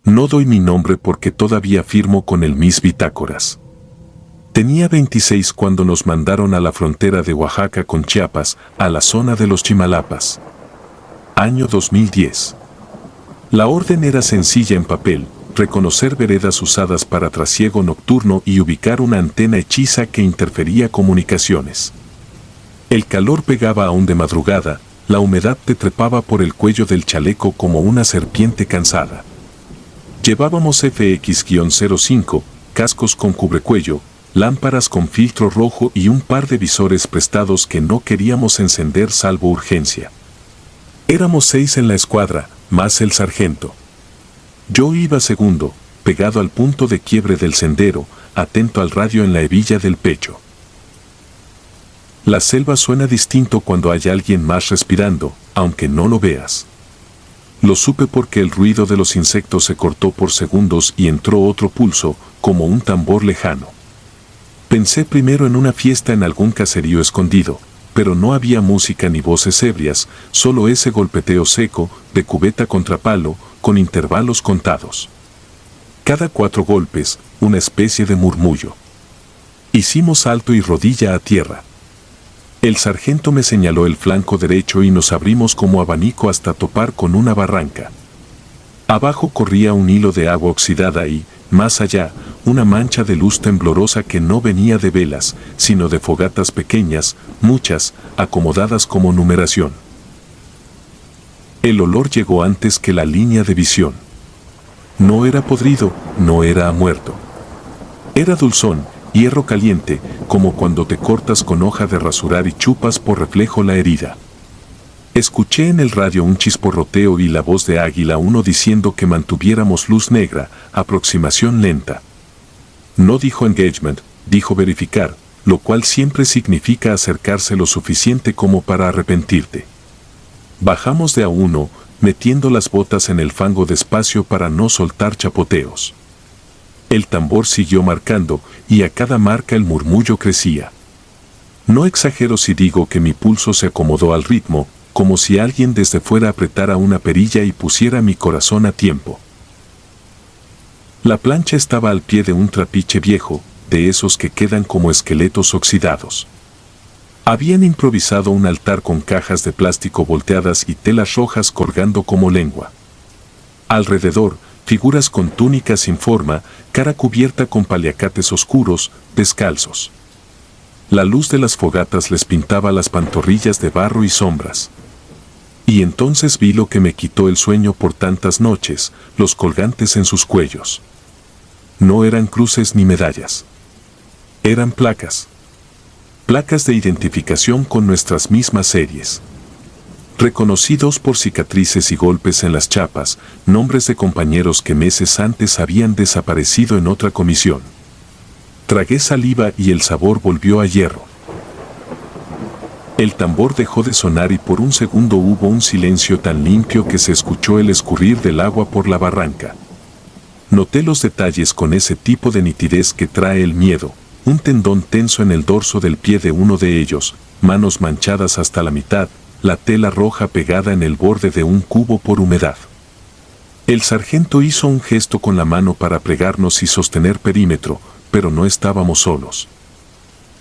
No doy mi nombre porque todavía firmo con el mis bitácoras. Tenía 26 cuando nos mandaron a la frontera de Oaxaca con Chiapas, a la zona de los Chimalapas. Año 2010. La orden era sencilla en papel: reconocer veredas usadas para trasiego nocturno y ubicar una antena hechiza que interfería comunicaciones. El calor pegaba aún de madrugada, la humedad te trepaba por el cuello del chaleco como una serpiente cansada. Llevábamos FX-05, cascos con cubrecuello, lámparas con filtro rojo y un par de visores prestados que no queríamos encender salvo urgencia. Éramos 6 en la escuadra, más el sargento. Yo iba segundo, pegado al punto de quiebre del sendero, atento al radio en la hebilla del pecho. La selva suena distinto cuando hay alguien más respirando, aunque no lo veas. Lo supe porque el ruido de los insectos se cortó por segundos y entró otro pulso, como un tambor lejano. Pensé primero en una fiesta en algún caserío escondido, pero no había música ni voces ebrias, solo ese golpeteo seco, de cubeta contra palo, con intervalos contados. Cada 4 golpes, una especie de murmullo. Hicimos alto y rodilla a tierra. El sargento me señaló el flanco derecho y nos abrimos como abanico hasta topar con una barranca. Abajo corría un hilo de agua oxidada y, más allá, una mancha de luz temblorosa que no venía de velas, sino de fogatas pequeñas, muchas, acomodadas como numeración. El olor llegó antes que la línea de visión. No era podrido, no era a muerto. Era dulzón, hierro caliente, como cuando te cortas con hoja de rasurar y chupas por reflejo la herida. Escuché en el radio un chisporroteo y la voz de Águila 1 diciendo que mantuviéramos luz negra, aproximación lenta. No dijo engagement, dijo verificar, lo cual siempre significa acercarse lo suficiente como para arrepentirte. Bajamos de A1, metiendo las botas en el fango despacio para no soltar chapoteos. El tambor siguió marcando, y a cada marca el murmullo crecía. No exagero si digo que mi pulso se acomodó al ritmo, como si alguien desde fuera apretara una perilla y pusiera mi corazón a tiempo. La plancha estaba al pie de un trapiche viejo, de esos que quedan como esqueletos oxidados. Habían improvisado un altar con cajas de plástico volteadas y telas rojas colgando como lengua. Alrededor, figuras con túnicas sin forma, cara cubierta con paliacates oscuros, descalzos. La luz de las fogatas les pintaba las pantorrillas de barro y sombras. Y entonces vi lo que me quitó el sueño por tantas noches, los colgantes en sus cuellos. No eran cruces ni medallas. Eran placas. Placas de identificación con nuestras mismas series. Reconocidos por cicatrices y golpes en las chapas, nombres de compañeros que meses antes habían desaparecido en otra comisión. Tragué saliva y el sabor volvió a hierro. El tambor dejó de sonar y por un segundo hubo un silencio tan limpio que se escuchó el escurrir del agua por la barranca. Noté los detalles con ese tipo de nitidez que trae el miedo, un tendón tenso en el dorso del pie de uno de ellos, manos manchadas hasta la mitad, la tela roja pegada en el borde de un cubo por humedad. El sargento hizo un gesto con la mano para plegarnos y sostener perímetro, pero no estábamos solos.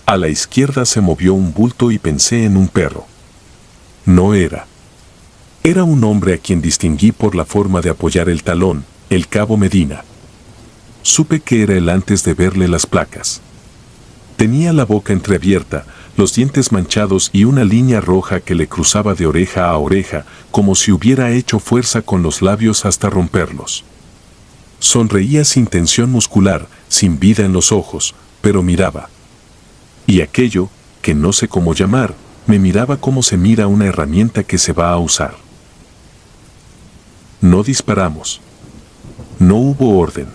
A la izquierda se movió un bulto y pensé en un perro. No era. Era un hombre a quien distinguí por la forma de apoyar el talón, el cabo Medina. Supe que era él antes de verle las placas. Tenía la boca entreabierta, los dientes manchados y una línea roja que le cruzaba de oreja a oreja, como si hubiera hecho fuerza con los labios hasta romperlos. Sonreía sin tensión muscular, sin vida en los ojos, pero miraba. Y aquello, que no sé cómo llamar, me miraba como se mira una herramienta que se va a usar. No disparamos. No hubo orden.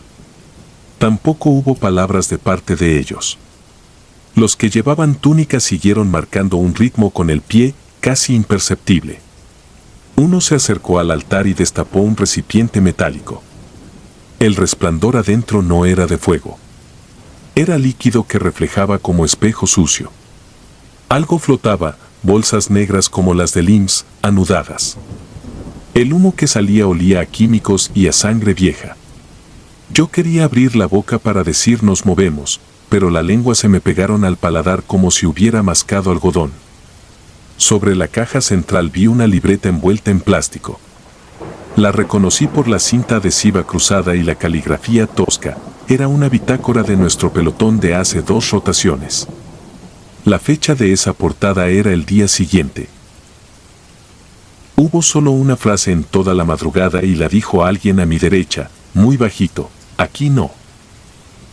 Tampoco hubo palabras de parte de ellos. Los que llevaban túnicas siguieron marcando un ritmo con el pie, casi imperceptible. Uno se acercó al altar y destapó un recipiente metálico. El resplandor adentro no era de fuego. Era líquido que reflejaba como espejo sucio. Algo flotaba, bolsas negras como las del IMSS, anudadas. El humo que salía olía a químicos y a sangre vieja. Yo quería abrir la boca para decir nos movemos, pero la lengua se me pegaron al paladar como si hubiera mascado algodón. Sobre la caja central vi una libreta envuelta en plástico. La reconocí por la cinta adhesiva cruzada y la caligrafía tosca. Era una bitácora de nuestro pelotón de hace 2 rotaciones. La fecha de esa portada era el día siguiente. Hubo solo una frase en toda la madrugada y la dijo alguien a mi derecha, muy bajito: aquí no.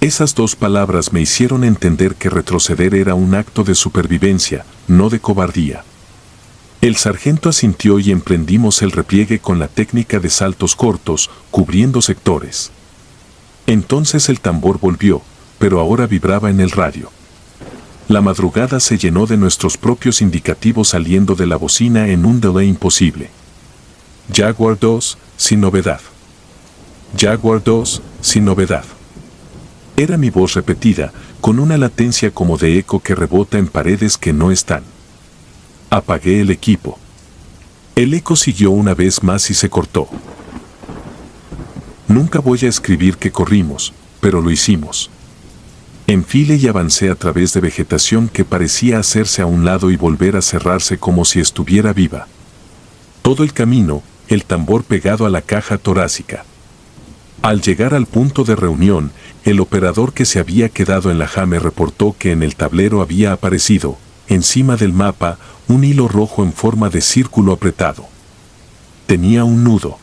Esas 2 palabras me hicieron entender que retroceder era un acto de supervivencia, no de cobardía. El sargento asintió y emprendimos el repliegue con la técnica de saltos cortos, cubriendo sectores. Entonces el tambor volvió, pero ahora vibraba en el radio. La madrugada se llenó de nuestros propios indicativos saliendo de la bocina en un delay imposible. Jaguar 2, sin novedad. Jaguar 2, sin novedad. Era mi voz repetida, con una latencia como de eco que rebota en paredes que no están. Apagué el equipo. El eco siguió una vez más y se cortó. Nunca voy a escribir que corrimos, pero lo hicimos. Enfilé y avancé a través de vegetación que parecía hacerse a un lado y volver a cerrarse como si estuviera viva. Todo el camino, el tambor pegado a la caja torácica. Al llegar al punto de reunión, el operador que se había quedado en la jame reportó que en el tablero había aparecido, encima del mapa, un hilo rojo en forma de círculo apretado. Tenía un nudo.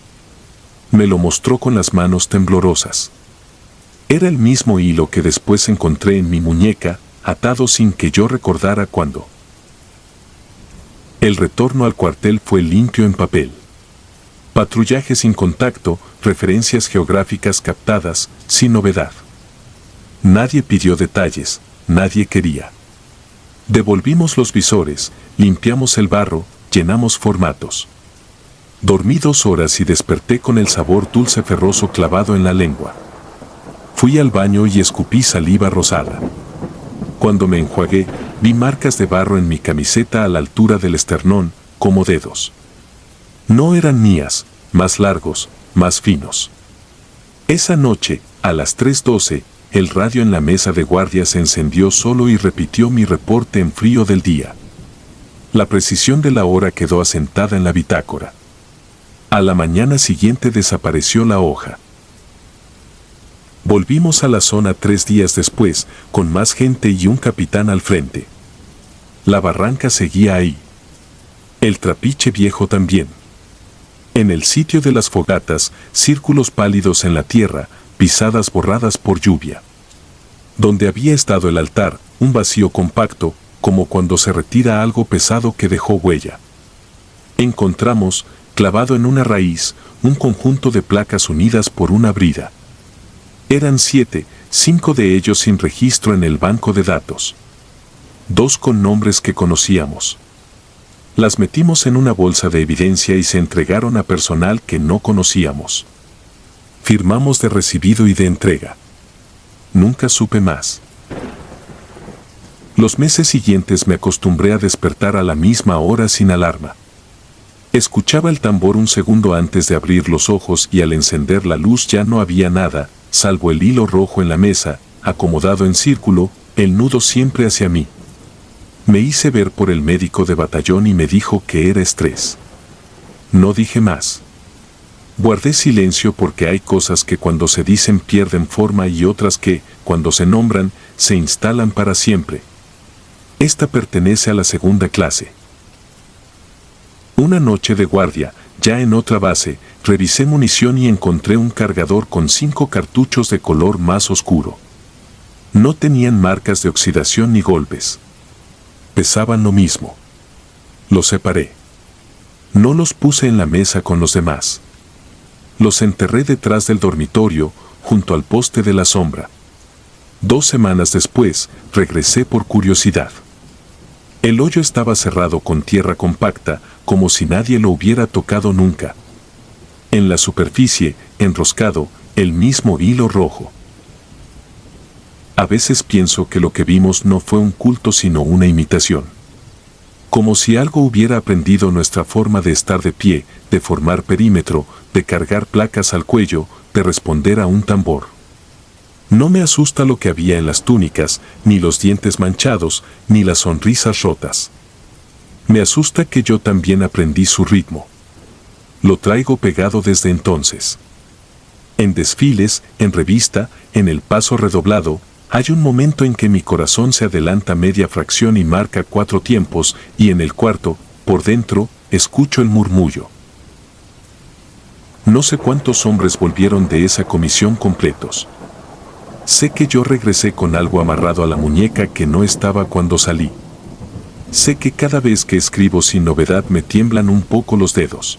Me lo mostró con las manos temblorosas. Era el mismo hilo que después encontré en mi muñeca, atado sin que yo recordara cuándo. El retorno al cuartel fue limpio en papel. Patrullaje sin contacto, referencias geográficas captadas, sin novedad. Nadie pidió detalles, nadie quería. Devolvimos los visores, limpiamos el barro, llenamos formatos. Dormí 2 horas y desperté con el sabor dulce ferroso clavado en la lengua. Fui al baño y escupí saliva rosada. Cuando me enjuagué, vi marcas de barro en mi camiseta a la altura del esternón, como dedos. No eran mías, más largos, más finos. Esa noche, a las 3:12, el radio en la mesa de guardia se encendió solo y repitió mi reporte en frío del día. La precisión de la hora quedó asentada en la bitácora. A la mañana siguiente desapareció la hoja. Volvimos a la zona 3 días después, con más gente y un capitán al frente. La barranca seguía ahí. El trapiche viejo también. En el sitio de las fogatas, círculos pálidos en la tierra, pisadas borradas por lluvia. Donde había estado el altar, un vacío compacto, como cuando se retira algo pesado que dejó huella. Encontramos, clavado en una raíz, un conjunto de placas unidas por una brida. Eran 7, 5 de ellos sin registro en el banco de datos. 2 con nombres que conocíamos. Las metimos en una bolsa de evidencia y se entregaron a personal que no conocíamos. Firmamos de recibido y de entrega. Nunca supe más. Los meses siguientes me acostumbré a despertar a la misma hora sin alarma. Escuchaba el tambor un segundo antes de abrir los ojos y al encender la luz ya no había nada, salvo el hilo rojo en la mesa, acomodado en círculo, el nudo siempre hacia mí. Me hice ver por el médico de batallón y me dijo que era estrés. No dije más. Guardé silencio porque hay cosas que cuando se dicen pierden forma y otras que, cuando se nombran, se instalan para siempre. Esta pertenece a la segunda clase. Una noche de guardia, ya en otra base, revisé munición y encontré un cargador con 5 cartuchos de color más oscuro. No tenían marcas de oxidación ni golpes. Pesaban lo mismo. Los separé. No los puse en la mesa con los demás. Los enterré detrás del dormitorio, junto al poste de la sombra. 2 semanas después, regresé por curiosidad. El hoyo estaba cerrado con tierra compacta, como si nadie lo hubiera tocado nunca. En la superficie, enroscado, el mismo hilo rojo. A veces pienso que lo que vimos no fue un culto sino una imitación. Como si algo hubiera aprendido nuestra forma de estar de pie, de formar perímetro, de cargar placas al cuello, de responder a un tambor. No me asusta lo que había en las túnicas, ni los dientes manchados, ni las sonrisas rotas. Me asusta que yo también aprendí su ritmo. Lo traigo pegado desde entonces. En desfiles, en revista, en el paso redoblado, hay un momento en que mi corazón se adelanta media fracción y marca 4 tiempos, y en el cuarto, por dentro, escucho el murmullo. No sé cuántos hombres volvieron de esa comisión completos. Sé que yo regresé con algo amarrado a la muñeca que no estaba cuando salí. Sé que cada vez que escribo sin novedad me tiemblan un poco los dedos.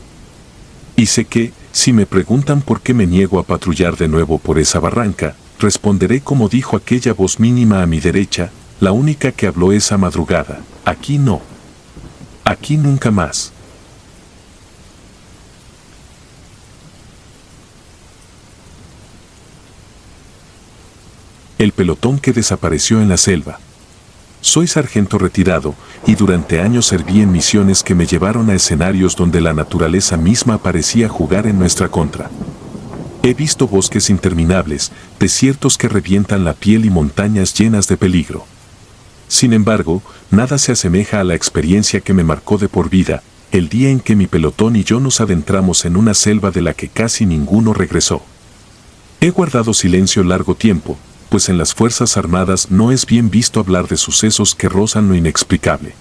Y sé que, si me preguntan por qué me niego a patrullar de nuevo por esa barranca, responderé como dijo aquella voz mínima a mi derecha, la única que habló esa madrugada: aquí no. Aquí nunca más. El pelotón que desapareció en la selva. Soy sargento retirado y durante años serví en misiones que me llevaron a escenarios donde la naturaleza misma parecía jugar en nuestra contra. He visto bosques interminables, desiertos que revientan la piel y montañas llenas de peligro. Sin embargo, nada se asemeja a la experiencia que me marcó de por vida, el día en que mi pelotón y yo nos adentramos en una selva de la que casi ninguno regresó. He guardado silencio largo tiempo, pues en las Fuerzas Armadas no es bien visto hablar de sucesos que rozan lo inexplicable.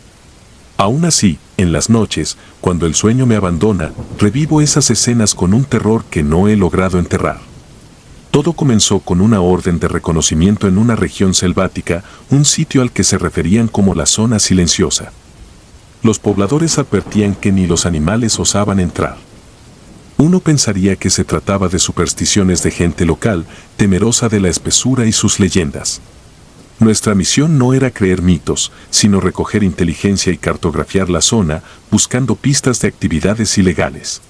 Aún así, en las noches, cuando el sueño me abandona, revivo esas escenas con un terror que no he logrado enterrar. Todo comenzó con una orden de reconocimiento en una región selvática, un sitio al que se referían como la zona silenciosa. Los pobladores advertían que ni los animales osaban entrar. Uno pensaría que se trataba de supersticiones de gente local, temerosa de la espesura y sus leyendas. Nuestra misión no era creer mitos, sino recoger inteligencia y cartografiar la zona, buscando pistas de actividades ilegales.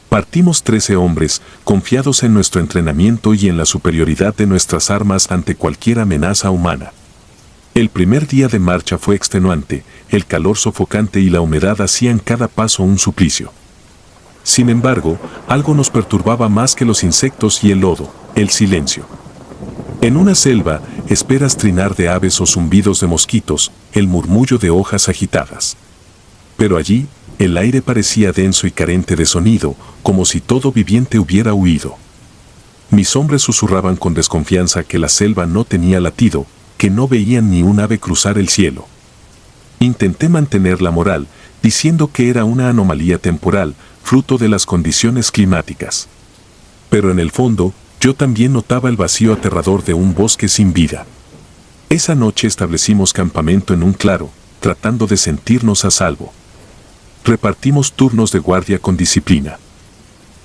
Partimos 13 hombres, confiados en nuestro entrenamiento y en la superioridad de nuestras armas ante cualquier amenaza humana. El primer día de marcha fue extenuante, el calor sofocante y la humedad hacían cada paso un suplicio. Sin embargo, algo nos perturbaba más que los insectos y el lodo: el silencio. En una selva, esperas trinar de aves o zumbidos de mosquitos, el murmullo de hojas agitadas. Pero allí, el aire parecía denso y carente de sonido, como si todo viviente hubiera huido. Mis hombres susurraban con desconfianza que la selva no tenía latido, que no veían ni un ave cruzar el cielo. Intenté mantener la moral, diciendo que era una anomalía temporal, fruto de las condiciones climáticas. Pero en el fondo, yo también notaba el vacío aterrador de un bosque sin vida. Esa noche establecimos campamento en un claro, tratando de sentirnos a salvo. Repartimos turnos de guardia con disciplina.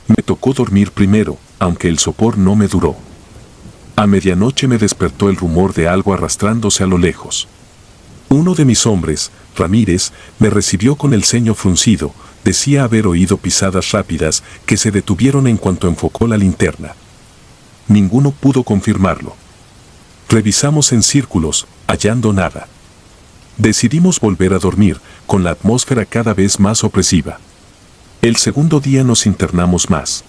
Me tocó dormir primero, aunque el sopor no me duró. A medianoche me despertó el rumor de algo arrastrándose a lo lejos. Uno de mis hombres, Ramírez, me recibió con el ceño fruncido. Decía haber oído pisadas rápidas que se detuvieron en cuanto enfocó la linterna. Ninguno pudo confirmarlo. Revisamos en círculos, hallando nada. Decidimos volver a dormir, con la atmósfera cada vez más opresiva. El segundo día nos internamos más.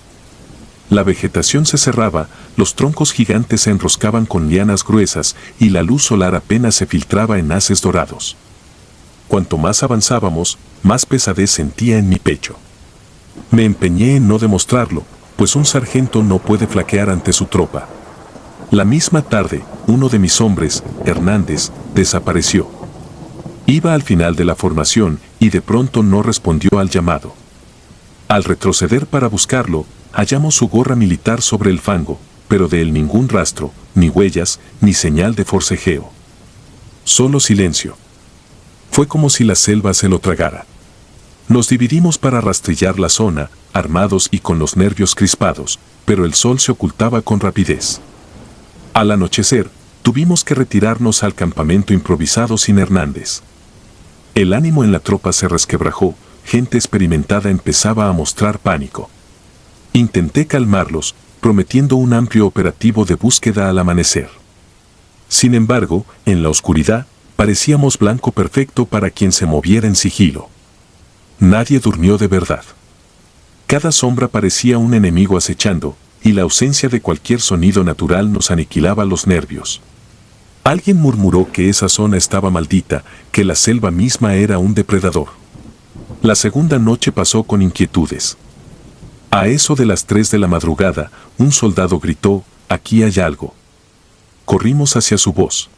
La vegetación se cerraba, los troncos gigantes se enroscaban con lianas gruesas y la luz solar apenas se filtraba en haces dorados. Cuanto más avanzábamos, más pesadez sentía en mi pecho. Me empeñé en no demostrarlo, pues un sargento no puede flaquear ante su tropa. La misma tarde, uno de mis hombres, Hernández, desapareció. Iba al final de la formación y de pronto no respondió al llamado. Al retroceder para buscarlo, hallamos su gorra militar sobre el fango, pero de él ningún rastro, ni huellas, ni señal de forcejeo. Solo silencio. Fue como si la selva se lo tragara. Nos dividimos para rastrillar la zona, armados y con los nervios crispados, pero el sol se ocultaba con rapidez. Al anochecer, tuvimos que retirarnos al campamento improvisado sin Hernández. El ánimo en la tropa se resquebrajó, gente experimentada empezaba a mostrar pánico. Intenté calmarlos, prometiendo un amplio operativo de búsqueda al amanecer. Sin embargo, en la oscuridad, parecíamos blanco perfecto para quien se moviera en sigilo. Nadie durmió de verdad. Cada sombra parecía un enemigo acechando, y la ausencia de cualquier sonido natural nos aniquilaba los nervios. Alguien murmuró que esa zona estaba maldita, que la selva misma era un depredador. La segunda noche pasó con inquietudes. A eso de las 3 de la madrugada, un soldado gritó: «Aquí hay algo». Corrimos hacia su voz.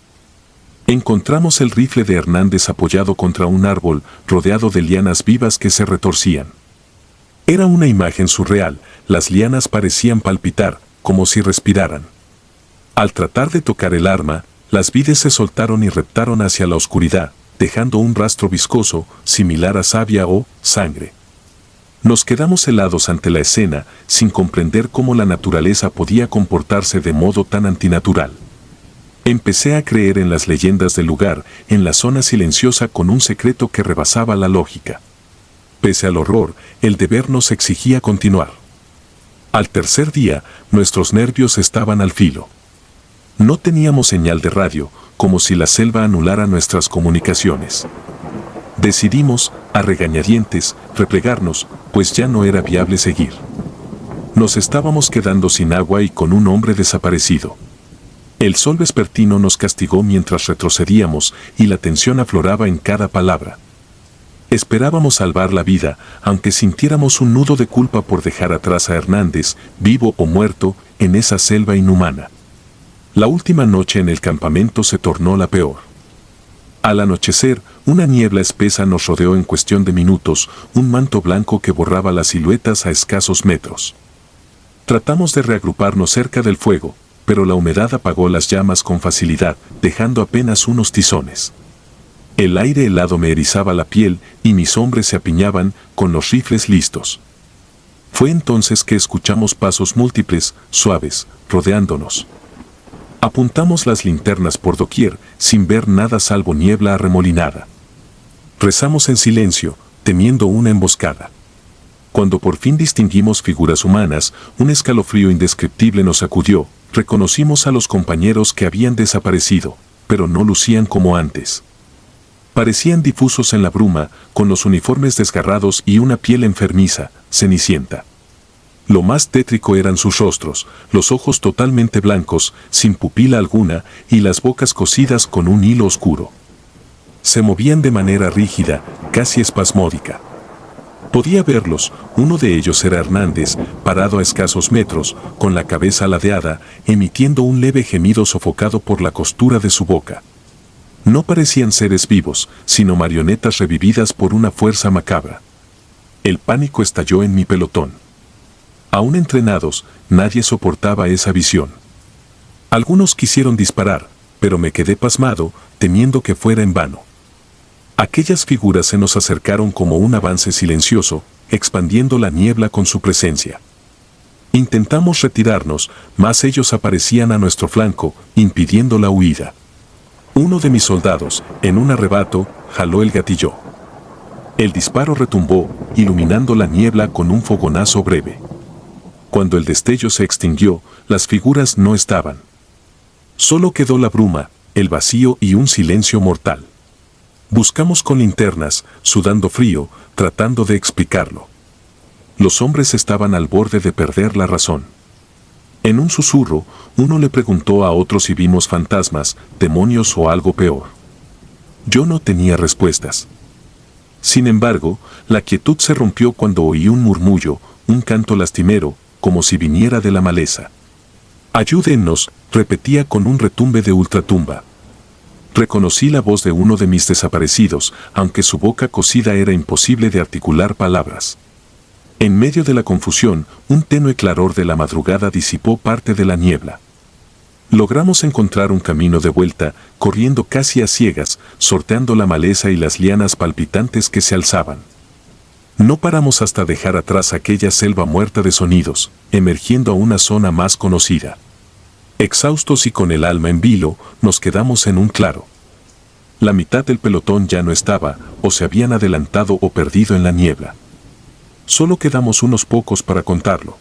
Encontramos el rifle de Hernández apoyado contra un árbol, rodeado de lianas vivas que se retorcían. Era una imagen surreal, las lianas parecían palpitar, como si respiraran. Al tratar de tocar el arma, las vides se soltaron y reptaron hacia la oscuridad, dejando un rastro viscoso, similar a savia o sangre. Nos quedamos helados ante la escena, sin comprender cómo la naturaleza podía comportarse de modo tan antinatural. Empecé a creer en las leyendas del lugar, en la zona silenciosa con un secreto que rebasaba la lógica. Pese al horror, el deber nos exigía continuar. Al tercer día, nuestros nervios estaban al filo. No teníamos señal de radio, como si la selva anulara nuestras comunicaciones. Decidimos, a regañadientes, replegarnos, pues ya no era viable seguir. Nos estábamos quedando sin agua y con un hombre desaparecido. El sol vespertino nos castigó mientras retrocedíamos y la tensión afloraba en cada palabra. Esperábamos salvar la vida, aunque sintiéramos un nudo de culpa por dejar atrás a Hernández, vivo o muerto, en esa selva inhumana. La última noche en el campamento se tornó la peor. Al anochecer, una niebla espesa nos rodeó en cuestión de minutos, un manto blanco que borraba las siluetas a escasos metros. Tratamos de reagruparnos cerca del fuego, pero la humedad apagó las llamas con facilidad, dejando apenas unos tizones. El aire helado me erizaba la piel y mis hombres se apiñaban, con los rifles listos. Fue entonces que escuchamos pasos múltiples, suaves, rodeándonos. Apuntamos las linternas por doquier, sin ver nada salvo niebla arremolinada. Rezamos en silencio, temiendo una emboscada. Cuando por fin distinguimos figuras humanas, un escalofrío indescriptible nos sacudió. Reconocimos a los compañeros que habían desaparecido, pero no lucían como antes. Parecían difusos en la bruma, con los uniformes desgarrados y una piel enfermiza, cenicienta. Lo más tétrico eran sus rostros, los ojos totalmente blancos, sin pupila alguna, y las bocas cosidas con un hilo oscuro. Se movían de manera rígida, casi espasmódica. Podía verlos, uno de ellos era Hernández, parado a escasos metros, con la cabeza ladeada, emitiendo un leve gemido sofocado por la costura de su boca. No parecían seres vivos, sino marionetas revividas por una fuerza macabra. El pánico estalló en mi pelotón. Aún entrenados, nadie soportaba esa visión. Algunos quisieron disparar, pero me quedé pasmado, temiendo que fuera en vano. Aquellas figuras se nos acercaron como un avance silencioso, expandiendo la niebla con su presencia. Intentamos retirarnos, mas ellos aparecían a nuestro flanco, impidiendo la huida. Uno de mis soldados, en un arrebato, jaló el gatillo. El disparo retumbó, iluminando la niebla con un fogonazo breve. Cuando el destello se extinguió, las figuras no estaban. Solo quedó la bruma, el vacío y un silencio mortal. Buscamos con linternas, sudando frío, tratando de explicarlo. Los hombres estaban al borde de perder la razón. En un susurro, uno le preguntó a otro si vimos fantasmas, demonios o algo peor. Yo no tenía respuestas. Sin embargo, la quietud se rompió cuando oí un murmullo, un canto lastimero, como si viniera de la maleza. «Ayúdennos», repetía con un retumbe de ultratumba. Reconocí la voz de uno de mis desaparecidos, aunque su boca cosida era imposible de articular palabras. En medio de la confusión, un tenue claror de la madrugada disipó parte de la niebla. Logramos encontrar un camino de vuelta, corriendo casi a ciegas, sorteando la maleza y las lianas palpitantes que se alzaban. No paramos hasta dejar atrás aquella selva muerta de sonidos, emergiendo a una zona más conocida. Exhaustos y con el alma en vilo, nos quedamos en un claro. La mitad del pelotón ya no estaba, o se habían adelantado o perdido en la niebla. Solo quedamos unos pocos para contarlo.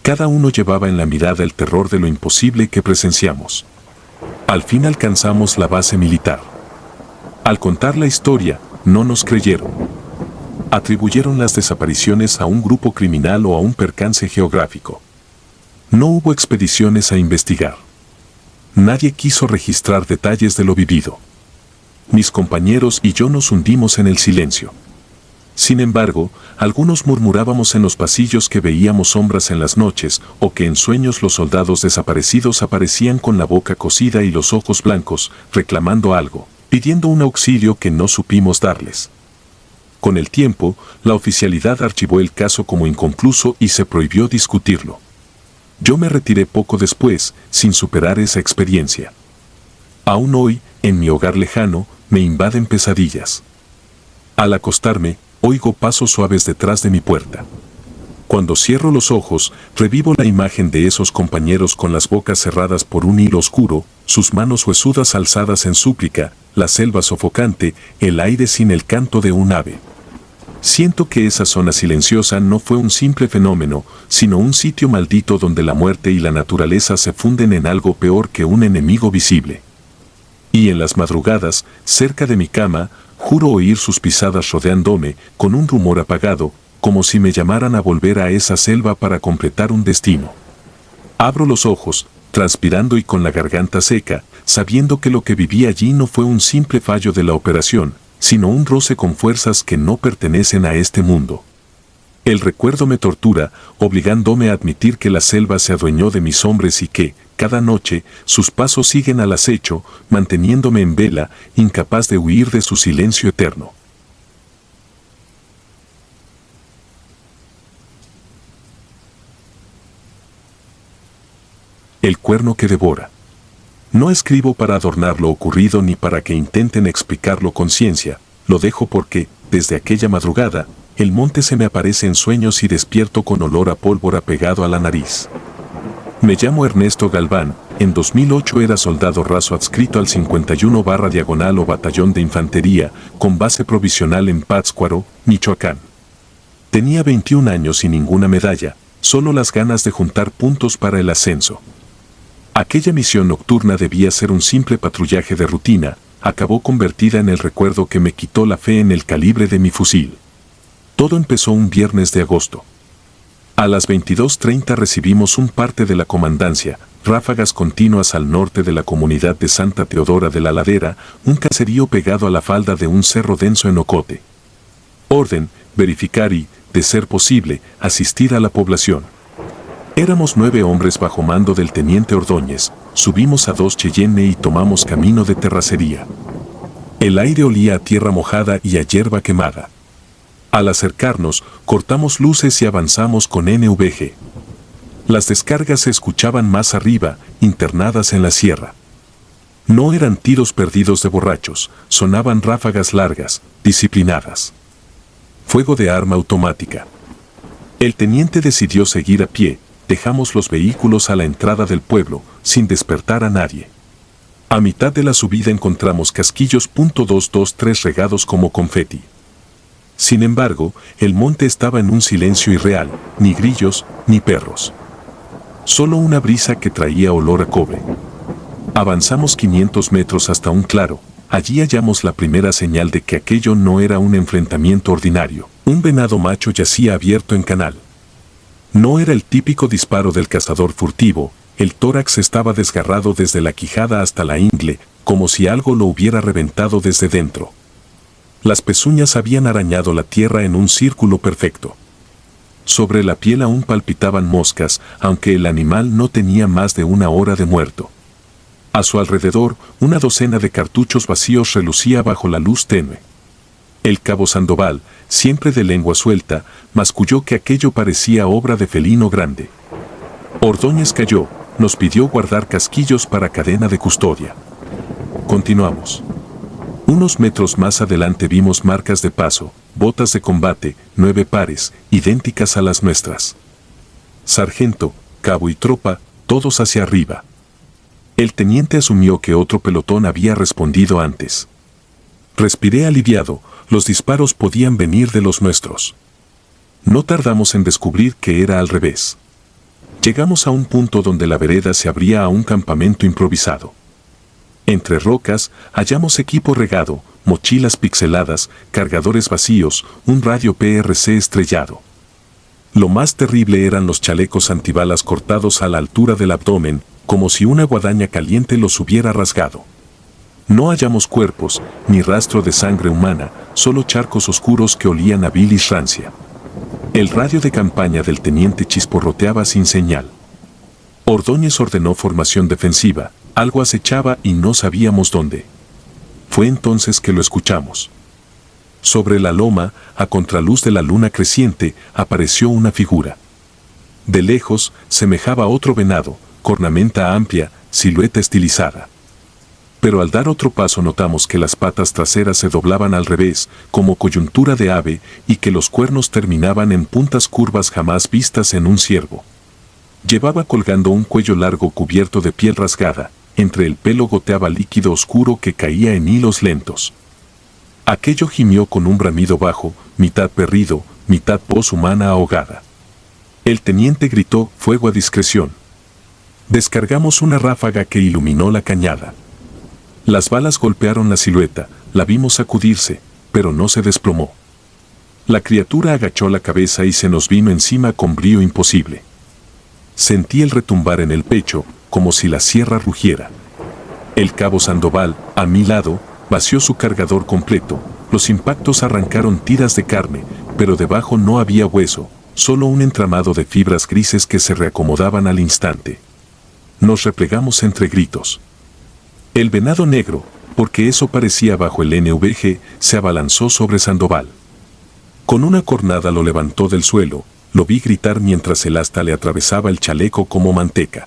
Cada uno llevaba en la mirada el terror de lo imposible que presenciamos. Al fin alcanzamos la base militar. Al contar la historia, no nos creyeron. Atribuyeron las desapariciones a un grupo criminal o a un percance geográfico. No hubo expediciones a investigar. Nadie quiso registrar detalles de lo vivido. Mis compañeros y yo nos hundimos en el silencio. Sin embargo, algunos murmurábamos en los pasillos que veíamos sombras en las noches o que en sueños los soldados desaparecidos aparecían con la boca cosida y los ojos blancos, reclamando algo, pidiendo un auxilio que no supimos darles. Con el tiempo, la oficialidad archivó el caso como inconcluso y se prohibió discutirlo. Yo me retiré poco después, sin superar esa experiencia. Aún hoy, en mi hogar lejano, me invaden pesadillas. Al acostarme, oigo pasos suaves detrás de mi puerta. Cuando cierro los ojos, revivo la imagen de esos compañeros con las bocas cerradas por un hilo oscuro, sus manos huesudas alzadas en súplica, la selva sofocante, el aire sin el canto de un ave. Siento que esa zona silenciosa no fue un simple fenómeno, sino un sitio maldito donde la muerte y la naturaleza se funden en algo peor que un enemigo visible. Y en las madrugadas, cerca de mi cama, juro oír sus pisadas rodeándome, con un rumor apagado, como si me llamaran a volver a esa selva para completar un destino. Abro los ojos, transpirando y con la garganta seca, sabiendo que lo que viví allí no fue un simple fallo de la operación, sino un roce con fuerzas que no pertenecen a este mundo. El recuerdo me tortura, obligándome a admitir que la selva se adueñó de mis hombres y que, cada noche, sus pasos siguen al acecho, manteniéndome en vela, incapaz de huir de su silencio eterno. El cuerno que devora. No escribo para adornar lo ocurrido ni para que intenten explicarlo con ciencia, lo dejo porque, desde aquella madrugada, el monte se me aparece en sueños y despierto con olor a pólvora pegado a la nariz. Me llamo Ernesto Galván, en 2008 era soldado raso adscrito al 51/diagonal o batallón de infantería, con base provisional en Pátzcuaro, Michoacán. Tenía 21 años y ninguna medalla, solo las ganas de juntar puntos para el ascenso. Aquella misión nocturna debía ser un simple patrullaje de rutina, acabó convertida en el recuerdo que me quitó la fe en el calibre de mi fusil. Todo empezó un viernes de agosto. A las 22:30 recibimos un parte de la comandancia, ráfagas continuas al norte de la comunidad de Santa Teodora de la Ladera, un caserío pegado a la falda de un cerro denso en Ocote. Orden, verificar y, de ser posible, asistir a la población. Éramos 9 hombres bajo mando del teniente Ordóñez, subimos a 2 Cheyenne y tomamos camino de terracería. El aire olía a tierra mojada y a hierba quemada. Al acercarnos, cortamos luces y avanzamos con NVG. Las descargas se escuchaban más arriba, internadas en la sierra. No eran tiros perdidos de borrachos, sonaban ráfagas largas, disciplinadas. Fuego de arma automática. El teniente decidió seguir a pie, dejamos los vehículos a la entrada del pueblo, sin despertar a nadie. A mitad de la subida encontramos casquillos .223 regados como confeti. Sin embargo, el monte estaba en un silencio irreal, ni grillos, ni perros. Solo una brisa que traía olor a cobre. Avanzamos 500 metros hasta un claro, allí hallamos la primera señal de que aquello no era un enfrentamiento ordinario. Un venado macho yacía abierto en canal. No era el típico disparo del cazador furtivo, el tórax estaba desgarrado desde la quijada hasta la ingle, como si algo lo hubiera reventado desde dentro. Las pezuñas habían arañado la tierra en un círculo perfecto. Sobre la piel aún palpitaban moscas, aunque el animal no tenía más de 1 hora de muerto. A su alrededor, una docena de cartuchos vacíos relucía bajo la luz tenue. El cabo Sandoval, siempre de lengua suelta, masculló que aquello parecía obra de felino grande. Ordóñez cayó, nos pidió guardar casquillos para cadena de custodia. Continuamos. Unos metros más adelante vimos marcas de paso, botas de combate, 9 pares, idénticas a las nuestras. Sargento, cabo y tropa, todos hacia arriba. El teniente asumió que otro pelotón había respondido antes. Respiré aliviado, los disparos podían venir de los nuestros. No tardamos en descubrir que era al revés. Llegamos a un punto donde la vereda se abría a un campamento improvisado. Entre rocas, hallamos equipo regado, mochilas pixeladas, cargadores vacíos, un radio PRC estrellado. Lo más terrible eran los chalecos antibalas cortados a la altura del abdomen, como si una guadaña caliente los hubiera rasgado. No hallamos cuerpos, ni rastro de sangre humana, solo charcos oscuros que olían a bilis rancia. El radio de campaña del teniente chisporroteaba sin señal. Ordóñez ordenó formación defensiva, algo acechaba y no sabíamos dónde. Fue entonces que lo escuchamos. Sobre la loma, a contraluz de la luna creciente, apareció una figura. De lejos, semejaba a otro venado, cornamenta amplia, silueta estilizada. Pero al dar otro paso notamos que las patas traseras se doblaban al revés, como coyuntura de ave, y que los cuernos terminaban en puntas curvas jamás vistas en un ciervo. Llevaba colgando un cuello largo cubierto de piel rasgada, entre el pelo goteaba líquido oscuro que caía en hilos lentos. Aquello gimió con un bramido bajo, mitad perrido, mitad voz humana ahogada. El teniente gritó: «Fuego a discreción». Descargamos una ráfaga que iluminó la cañada. Las balas golpearon la silueta, la vimos sacudirse, pero no se desplomó. La criatura agachó la cabeza y se nos vino encima con brío imposible. Sentí el retumbar en el pecho, como si la sierra rugiera. El cabo Sandoval, a mi lado, vació su cargador completo. Los impactos arrancaron tiras de carne, pero debajo no había hueso, solo un entramado de fibras grises que se reacomodaban al instante. Nos replegamos entre gritos. El venado negro, porque eso parecía bajo el NVG, se abalanzó sobre Sandoval. Con una cornada lo levantó del suelo, lo vi gritar mientras el asta le atravesaba el chaleco como manteca.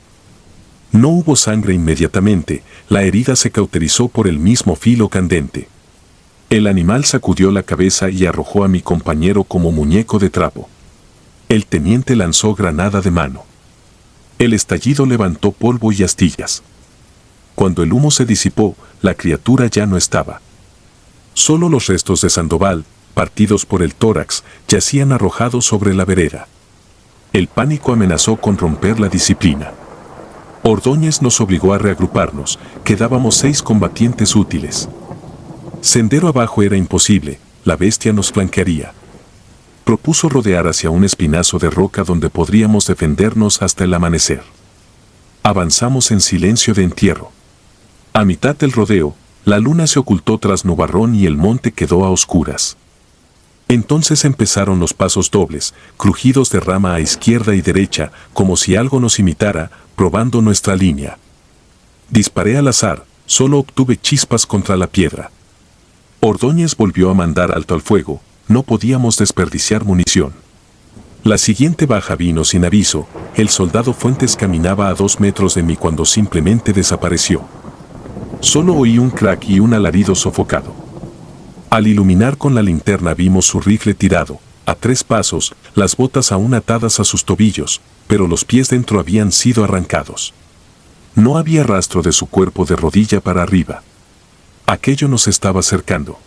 No hubo sangre inmediatamente, la herida se cauterizó por el mismo filo candente. El animal sacudió la cabeza y arrojó a mi compañero como muñeco de trapo. El teniente lanzó granada de mano. El estallido levantó polvo y astillas. Cuando el humo se disipó, la criatura ya no estaba. Solo los restos de Sandoval, partidos por el tórax, yacían arrojados sobre la vereda. El pánico amenazó con romper la disciplina. Ordóñez nos obligó a reagruparnos, quedábamos 6 combatientes útiles. Sendero abajo era imposible, la bestia nos flanquearía. Propuso rodear hacia un espinazo de roca donde podríamos defendernos hasta el amanecer. Avanzamos en silencio de entierro. A mitad del rodeo, la luna se ocultó tras nubarrón y el monte quedó a oscuras. Entonces empezaron los pasos dobles, crujidos de rama a izquierda y derecha, como si algo nos imitara, probando nuestra línea. Disparé al azar, solo obtuve chispas contra la piedra. Ordóñez volvió a mandar alto al fuego, no podíamos desperdiciar munición. La siguiente baja vino sin aviso, el soldado Fuentes caminaba a 2 metros de mí cuando simplemente desapareció. Solo oí un crack y un alarido sofocado. Al iluminar con la linterna vimos su rifle tirado, a 3 pasos, las botas aún atadas a sus tobillos, pero los pies dentro habían sido arrancados. No había rastro de su cuerpo de rodilla para arriba. Aquello nos estaba acercando.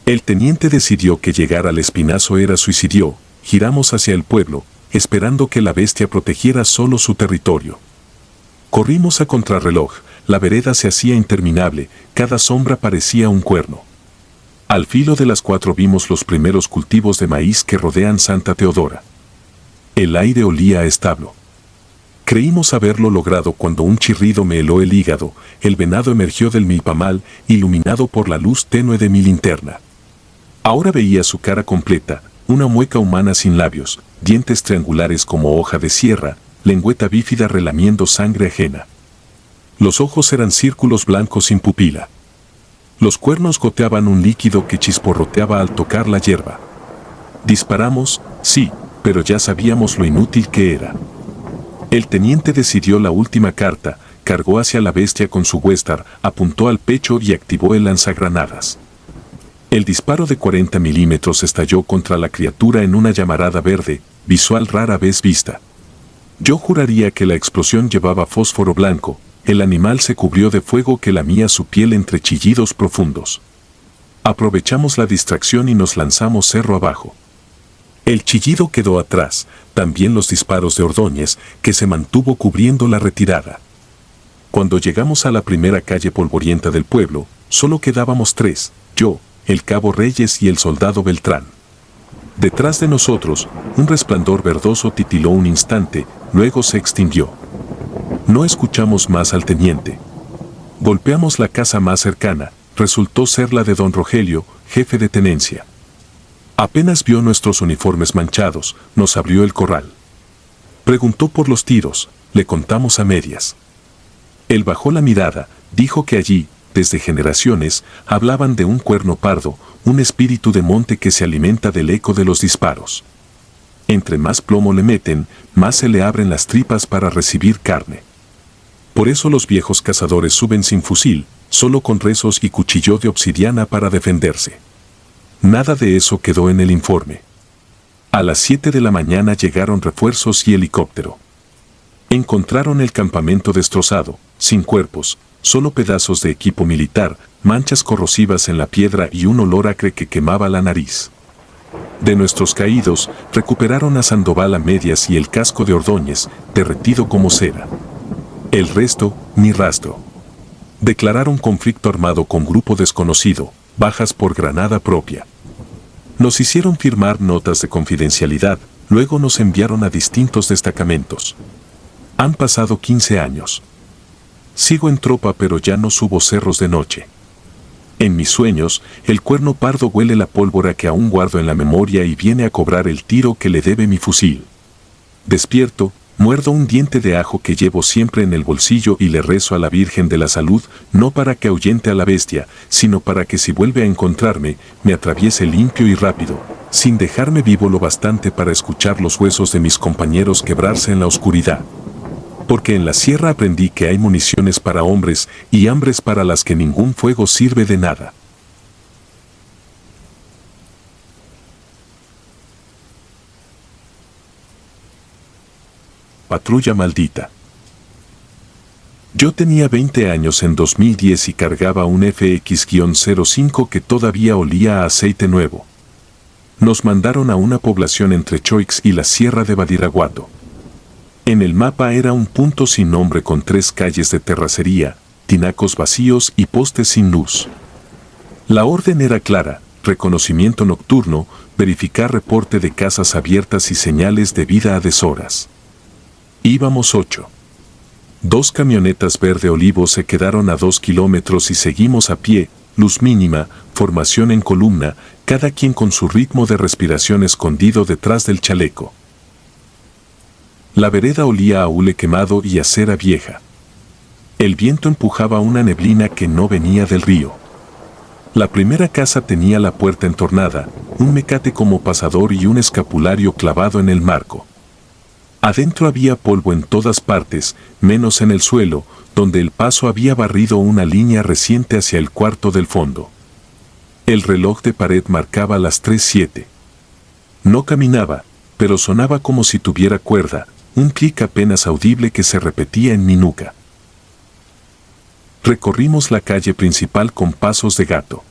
El teniente decidió que llegar al espinazo era suicidio. Giramos hacia el pueblo, esperando que la bestia protegiera solo su territorio. Corrimos a contrarreloj, la vereda se hacía interminable, cada sombra parecía un cuerno. Al filo de las 4 vimos los primeros cultivos de maíz que rodean Santa Teodora. El aire olía a establo. Creímos haberlo logrado cuando un chirrido me heló el hígado, el venado emergió del milpamal, iluminado por la luz tenue de mi linterna. Ahora veía su cara completa, una mueca humana sin labios, dientes triangulares como hoja de sierra, lengüeta bífida relamiendo sangre ajena. Los ojos eran círculos blancos sin pupila. Los cuernos goteaban un líquido que chisporroteaba al tocar la hierba. Disparamos, sí, pero ya sabíamos lo inútil que era. El teniente decidió la última carta, cargó hacia la bestia con su Westar, apuntó al pecho y activó el lanzagranadas. El disparo de 40 milímetros estalló contra la criatura en una llamarada verde, visual rara vez vista. Yo juraría que la explosión llevaba fósforo blanco, el animal se cubrió de fuego que lamía su piel entre chillidos profundos. Aprovechamos la distracción y nos lanzamos cerro abajo. El chillido quedó atrás, también los disparos de Ordóñez, que se mantuvo cubriendo la retirada. Cuando llegamos a la primera calle polvorienta del pueblo, solo quedábamos 3, yo, el cabo Reyes y el soldado Beltrán. Detrás de nosotros, un resplandor verdoso titiló un instante, luego se extinguió. No escuchamos más al teniente. Golpeamos la casa más cercana, resultó ser la de don Rogelio, jefe de tenencia. Apenas vio nuestros uniformes manchados, nos abrió el corral. Preguntó por los tiros, le contamos a medias. Él bajó la mirada, dijo que allí, desde generaciones, hablaban de un cuerno pardo, un espíritu de monte que se alimenta del eco de los disparos. Entre más plomo le meten, más se le abren las tripas para recibir carne. Por eso los viejos cazadores suben sin fusil, solo con rezos y cuchillo de obsidiana para defenderse. Nada de eso quedó en el informe. A las 7 de la mañana llegaron refuerzos y helicóptero. Encontraron el campamento destrozado, sin cuerpos, solo pedazos de equipo militar, manchas corrosivas en la piedra y un olor acre que quemaba la nariz. De nuestros caídos, recuperaron a Sandoval a medias y el casco de Ordóñez, derretido como cera. El resto, ni rastro. Declararon conflicto armado con grupo desconocido, bajas por granada propia. Nos hicieron firmar notas de confidencialidad, luego nos enviaron a distintos destacamentos. Han pasado 15 años. Sigo en tropa pero ya no subo cerros de noche. En mis sueños, el cuerno pardo huele la pólvora que aún guardo en la memoria y viene a cobrar el tiro que le debe mi fusil. Despierto, muerdo un diente de ajo que llevo siempre en el bolsillo y le rezo a la Virgen de la Salud, no para que ahuyente a la bestia, sino para que si vuelve a encontrarme, me atraviese limpio y rápido, sin dejarme vivo lo bastante para escuchar los huesos de mis compañeros quebrarse en la oscuridad. Porque en la sierra aprendí que hay municiones para hombres y hambres para las que ningún fuego sirve de nada. Patrulla maldita. Yo tenía 20 años en 2010 y cargaba un FX-05 que todavía olía a aceite nuevo. Nos mandaron a una población entre Choix y la sierra de Badiraguato. En el mapa era un punto sin nombre con 3 calles de terracería, tinacos vacíos y postes sin luz. La orden era clara: reconocimiento nocturno, verificar reporte de casas abiertas y señales de vida a deshoras. Íbamos 8. 2 camionetas verde olivo se quedaron a 2 kilómetros y seguimos a pie, luz mínima, formación en columna, cada quien con su ritmo de respiración escondido detrás del chaleco. La vereda olía a hule quemado y a cera vieja. El viento empujaba una neblina que no venía del río. La primera casa tenía la puerta entornada, un mecate como pasador y un escapulario clavado en el marco. Adentro había polvo en todas partes, menos en el suelo, donde el paso había barrido una línea reciente hacia el cuarto del fondo. El reloj de pared marcaba las 3:07. No caminaba, pero sonaba como si tuviera cuerda, un clic apenas audible que se repetía en mi nuca. Recorrimos la calle principal con pasos de gato.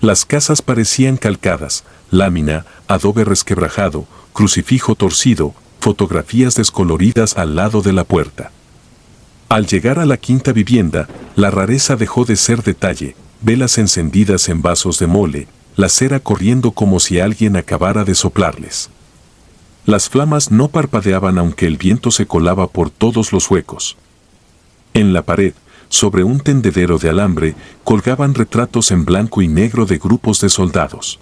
Las casas parecían calcadas, lámina, adobe resquebrajado, crucifijo torcido, fotografías descoloridas al lado de la puerta. Al llegar a la quinta vivienda, la rareza dejó de ser detalle, velas encendidas en vasos de mole, la cera corriendo como si alguien acabara de soplarles. Las flamas no parpadeaban aunque el viento se colaba por todos los huecos. En la pared, sobre un tendedero de alambre, colgaban retratos en blanco y negro de grupos de soldados.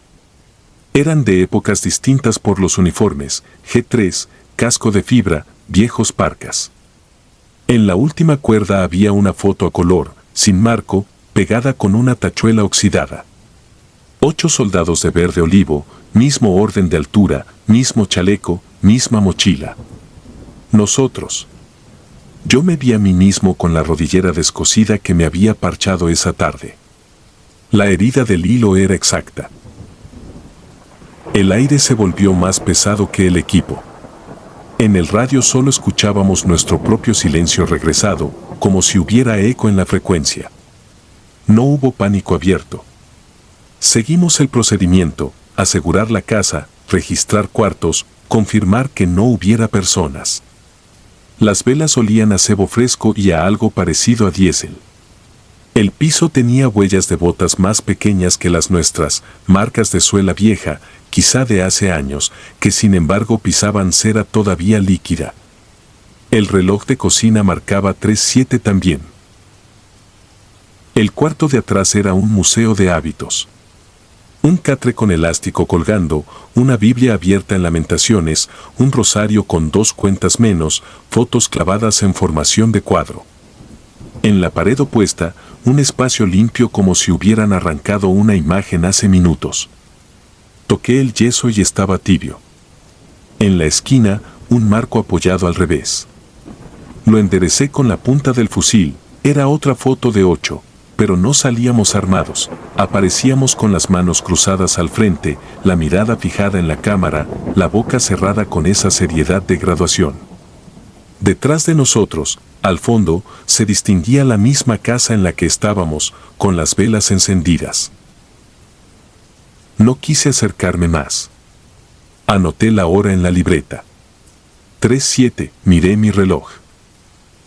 Eran de épocas distintas por los uniformes, G3, casco de fibra, viejos parcas. En la última cuerda había una foto a color, sin marco, pegada con una tachuela oxidada. 8 soldados de verde olivo, mismo orden de altura, mismo chaleco, misma mochila. Nosotros. Yo me vi a mí mismo con la rodillera descosida que me había parchado esa tarde. La herida del hilo era exacta. El aire se volvió más pesado que el equipo. En el radio solo escuchábamos nuestro propio silencio regresado, como si hubiera eco en la frecuencia. No hubo pánico abierto. Seguimos el procedimiento: asegurar la casa, registrar cuartos, confirmar que no hubiera personas. Las velas olían a cebo fresco y a algo parecido a diésel. El piso tenía huellas de botas más pequeñas que las nuestras, marcas de suela vieja, quizá de hace años, que sin embargo pisaban cera todavía líquida. El reloj de cocina marcaba 3:07 también. El cuarto de atrás era un museo de hábitos. Un catre con elástico colgando, una Biblia abierta en Lamentaciones, un rosario con 2 cuentas menos, fotos clavadas en formación de cuadro. En la pared opuesta, un espacio limpio como si hubieran arrancado una imagen hace minutos. Toqué el yeso y estaba tibio. En la esquina, un marco apoyado al revés. Lo enderecé con la punta del fusil, era otra foto de 8, pero no salíamos armados, aparecíamos con las manos cruzadas al frente, la mirada fijada en la cámara, la boca cerrada con esa seriedad de graduación. Detrás de nosotros, al fondo, se distinguía la misma casa en la que estábamos, con las velas encendidas. No quise acercarme más. Anoté la hora en la libreta. 3:07, miré mi reloj.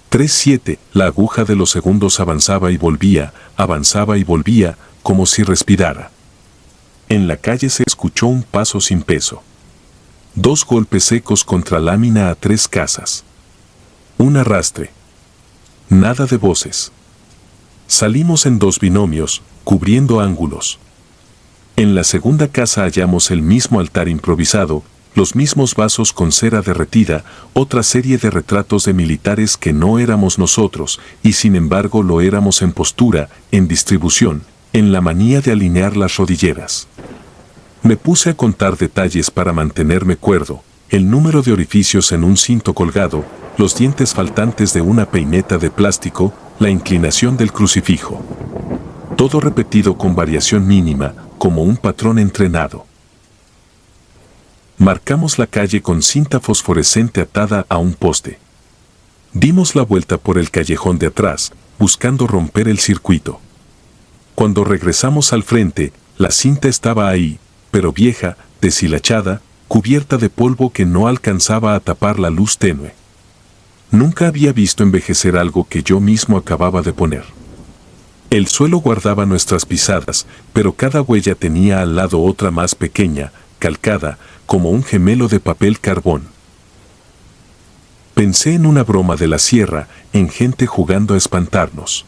3:07, la aguja de los segundos avanzaba y volvía, como si respirara. En la calle se escuchó un paso sin peso. 2 golpes secos contra lámina a 3 casas. Un arrastre. Nada de voces. Salimos en 2 binomios, cubriendo ángulos. En la segunda casa hallamos el mismo altar improvisado, los mismos vasos con cera derretida, otra serie de retratos de militares que no éramos nosotros, y sin embargo lo éramos en postura, en distribución, en la manía de alinear las rodilleras. Me puse a contar detalles para mantenerme cuerdo, el número de orificios en un cinto colgado, los dientes faltantes de una peineta de plástico, la inclinación del crucifijo. Todo repetido con variación mínima, como un patrón entrenado. Marcamos la calle con cinta fosforescente atada a un poste. Dimos la vuelta por el callejón de atrás, buscando romper el circuito. Cuando regresamos al frente, la cinta estaba ahí, pero vieja, deshilachada, cubierta de polvo que no alcanzaba a tapar la luz tenue. Nunca había visto envejecer algo que yo mismo acababa de poner. El suelo guardaba nuestras pisadas, pero cada huella tenía al lado otra más pequeña, calcada, como un gemelo de papel carbón. Pensé en una broma de la sierra, en gente jugando a espantarnos.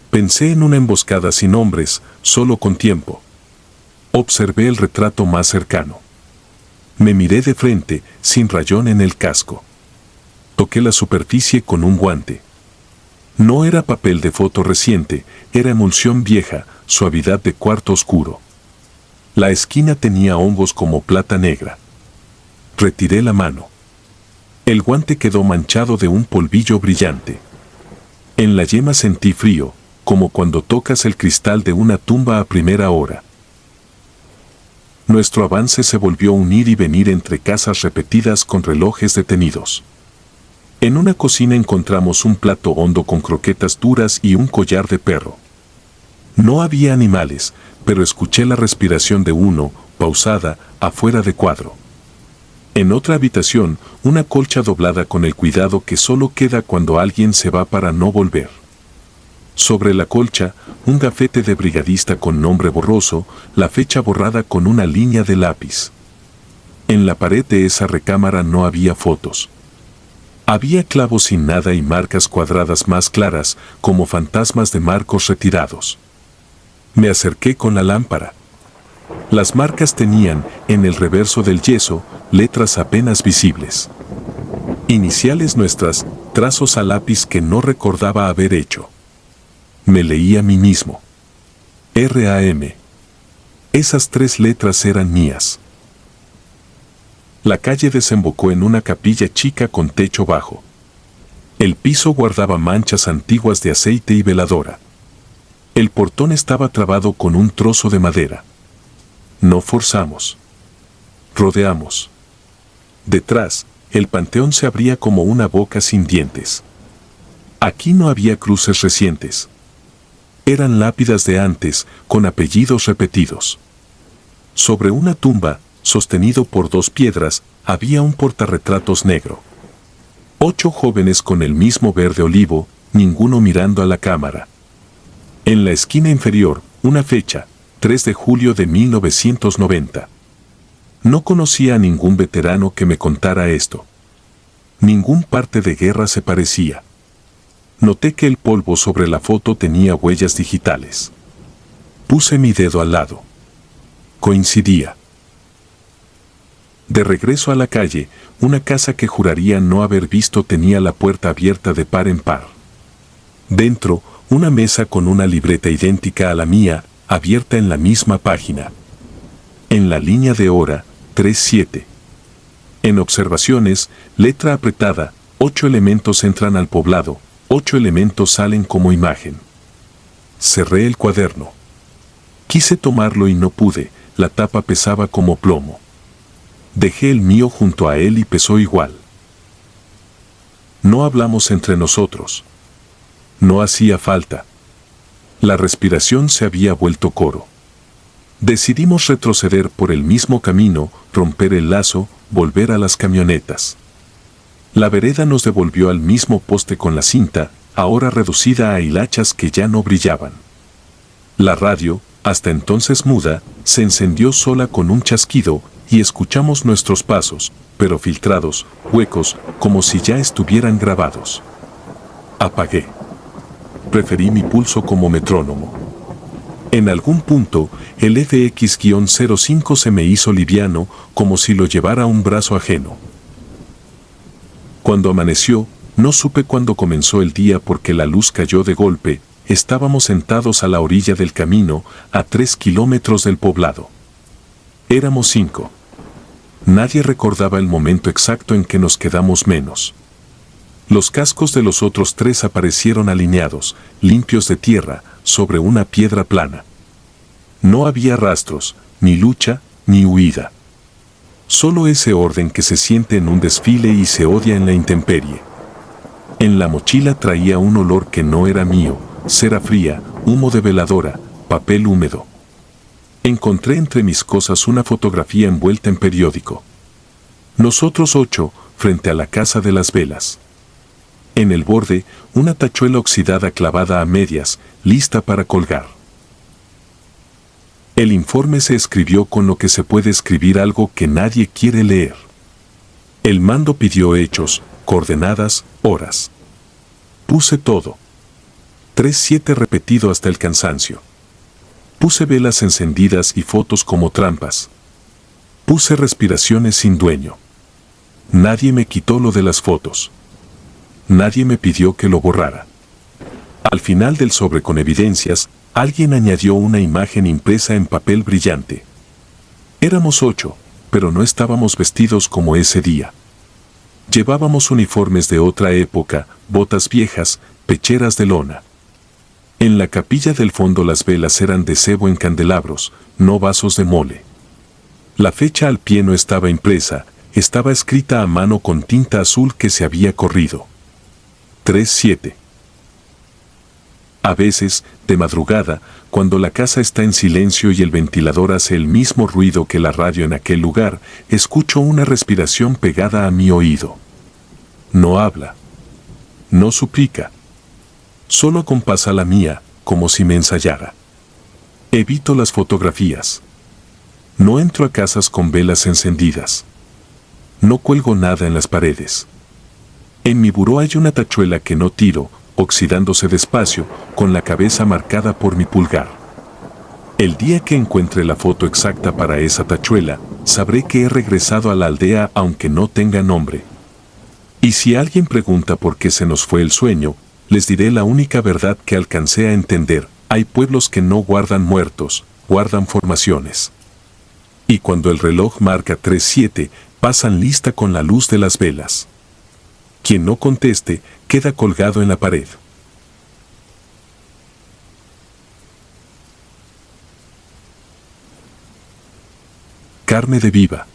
Pensé en una emboscada sin hombres, solo con tiempo. Observé el retrato más cercano. Me miré de frente, sin rayón en el casco. Toqué la superficie con un guante. No era papel de foto reciente, era emulsión vieja, suavidad de cuarto oscuro. La esquina tenía hongos como plata negra. Retiré la mano. El guante quedó manchado de un polvillo brillante. En la yema sentí frío, como cuando tocas el cristal de una tumba a primera hora. Nuestro avance se volvió un ir y venir entre casas repetidas con relojes detenidos. En una cocina encontramos un plato hondo con croquetas duras y un collar de perro. No había animales, pero escuché la respiración de uno, pausada, afuera de cuadro. En otra habitación, una colcha doblada con el cuidado que solo queda cuando alguien se va para no volver. Sobre la colcha, un gafete de brigadista con nombre borroso, la fecha borrada con una línea de lápiz. En la pared de esa recámara no había fotos. Había clavos sin nada y marcas cuadradas más claras, como fantasmas de marcos retirados. Me acerqué con la lámpara. Las marcas tenían, en el reverso del yeso, letras apenas visibles. Iniciales nuestras, trazos a lápiz que no recordaba haber hecho. Me leí a mí mismo. RAM. Esas 3 letras eran mías. La calle desembocó en una capilla chica con techo bajo. El piso guardaba manchas antiguas de aceite y veladora. El portón estaba trabado con un trozo de madera. No forzamos. Rodeamos. Detrás, el panteón se abría como una boca sin dientes. Aquí no había cruces recientes. Eran lápidas de antes, con apellidos repetidos. Sobre una tumba, sostenido por 2 piedras, había un portarretratos negro. 8 jóvenes con el mismo verde olivo, ninguno mirando a la cámara. En la esquina inferior, una fecha, 3 de julio de 1990. No conocía a ningún veterano que me contara esto. Ningún parte de guerra se parecía. Noté que el polvo sobre la foto tenía huellas digitales. Puse mi dedo al lado. Coincidía. De regreso a la calle, una casa que juraría no haber visto tenía la puerta abierta de par en par. Dentro, una mesa con una libreta idéntica a la mía, abierta en la misma página. En la línea de hora, 3-7. En observaciones, letra apretada, 8 elementos entran al poblado, 8 elementos salen como imagen. Cerré el cuaderno. Quise tomarlo y no pude, la tapa pesaba como plomo. Dejé el mío junto a él y pesó igual. No hablamos entre nosotros. No hacía falta. La respiración se había vuelto coro. Decidimos retroceder por el mismo camino, romper el lazo, volver a las camionetas. La vereda nos devolvió al mismo poste con la cinta, ahora reducida a hilachas que ya no brillaban. La radio, hasta entonces muda, se encendió sola con un chasquido y escuchamos nuestros pasos, pero filtrados, huecos, como si ya estuvieran grabados. Apagué. Preferí mi pulso como metrónomo. En algún punto, el FX-05 se me hizo liviano, como si lo llevara un brazo ajeno. Cuando amaneció, no supe cuándo comenzó el día porque la luz cayó de golpe. Estábamos sentados a la orilla del camino, a 3 kilómetros del poblado. Éramos 5. Nadie recordaba el momento exacto en que nos quedamos menos. Los cascos de los otros 3 aparecieron alineados, limpios de tierra, sobre una piedra plana. No había rastros, ni lucha, ni huida. Solo ese orden que se siente en un desfile y se odia en la intemperie. En la mochila traía un olor que no era mío, cera fría, humo de veladora, papel húmedo. Encontré entre mis cosas una fotografía envuelta en periódico. Nosotros 8, frente a la casa de las velas. En el borde, una tachuela oxidada clavada a medias, lista para colgar. El informe se escribió con lo que se puede escribir algo que nadie quiere leer. El mando pidió hechos, coordenadas, horas. Puse todo. 3-7 repetido hasta el cansancio. Puse velas encendidas y fotos como trampas. Puse respiraciones sin dueño. Nadie me quitó lo de las fotos. Nadie me pidió que lo borrara. Al final del sobre con evidencias, alguien añadió una imagen impresa en papel brillante. Éramos 8, pero no estábamos vestidos como ese día. Llevábamos uniformes de otra época, botas viejas, pecheras de lona. En la capilla del fondo las velas eran de cebo en candelabros, no vasos de mole. La fecha al pie no estaba impresa, estaba escrita a mano con tinta azul que se había corrido. 3-7. A veces, de madrugada, cuando la casa está en silencio y el ventilador hace el mismo ruido que la radio en aquel lugar, escucho una respiración pegada a mi oído. No habla. No suplica. Solo compasa la mía, como si me ensayara. Evito las fotografías. No entro a casas con velas encendidas. No cuelgo nada en las paredes. En mi buró hay una tachuela que no tiro, oxidándose despacio, con la cabeza marcada por mi pulgar. El día que encuentre la foto exacta para esa tachuela, sabré que he regresado a la aldea aunque no tenga nombre. Y si alguien pregunta por qué se nos fue el sueño, les diré la única verdad que alcancé a entender: hay pueblos que no guardan muertos, guardan formaciones. Y cuando el reloj marca 3-7, pasan lista con la luz de las velas. Quien no conteste, queda colgado en la pared. Carne de viva.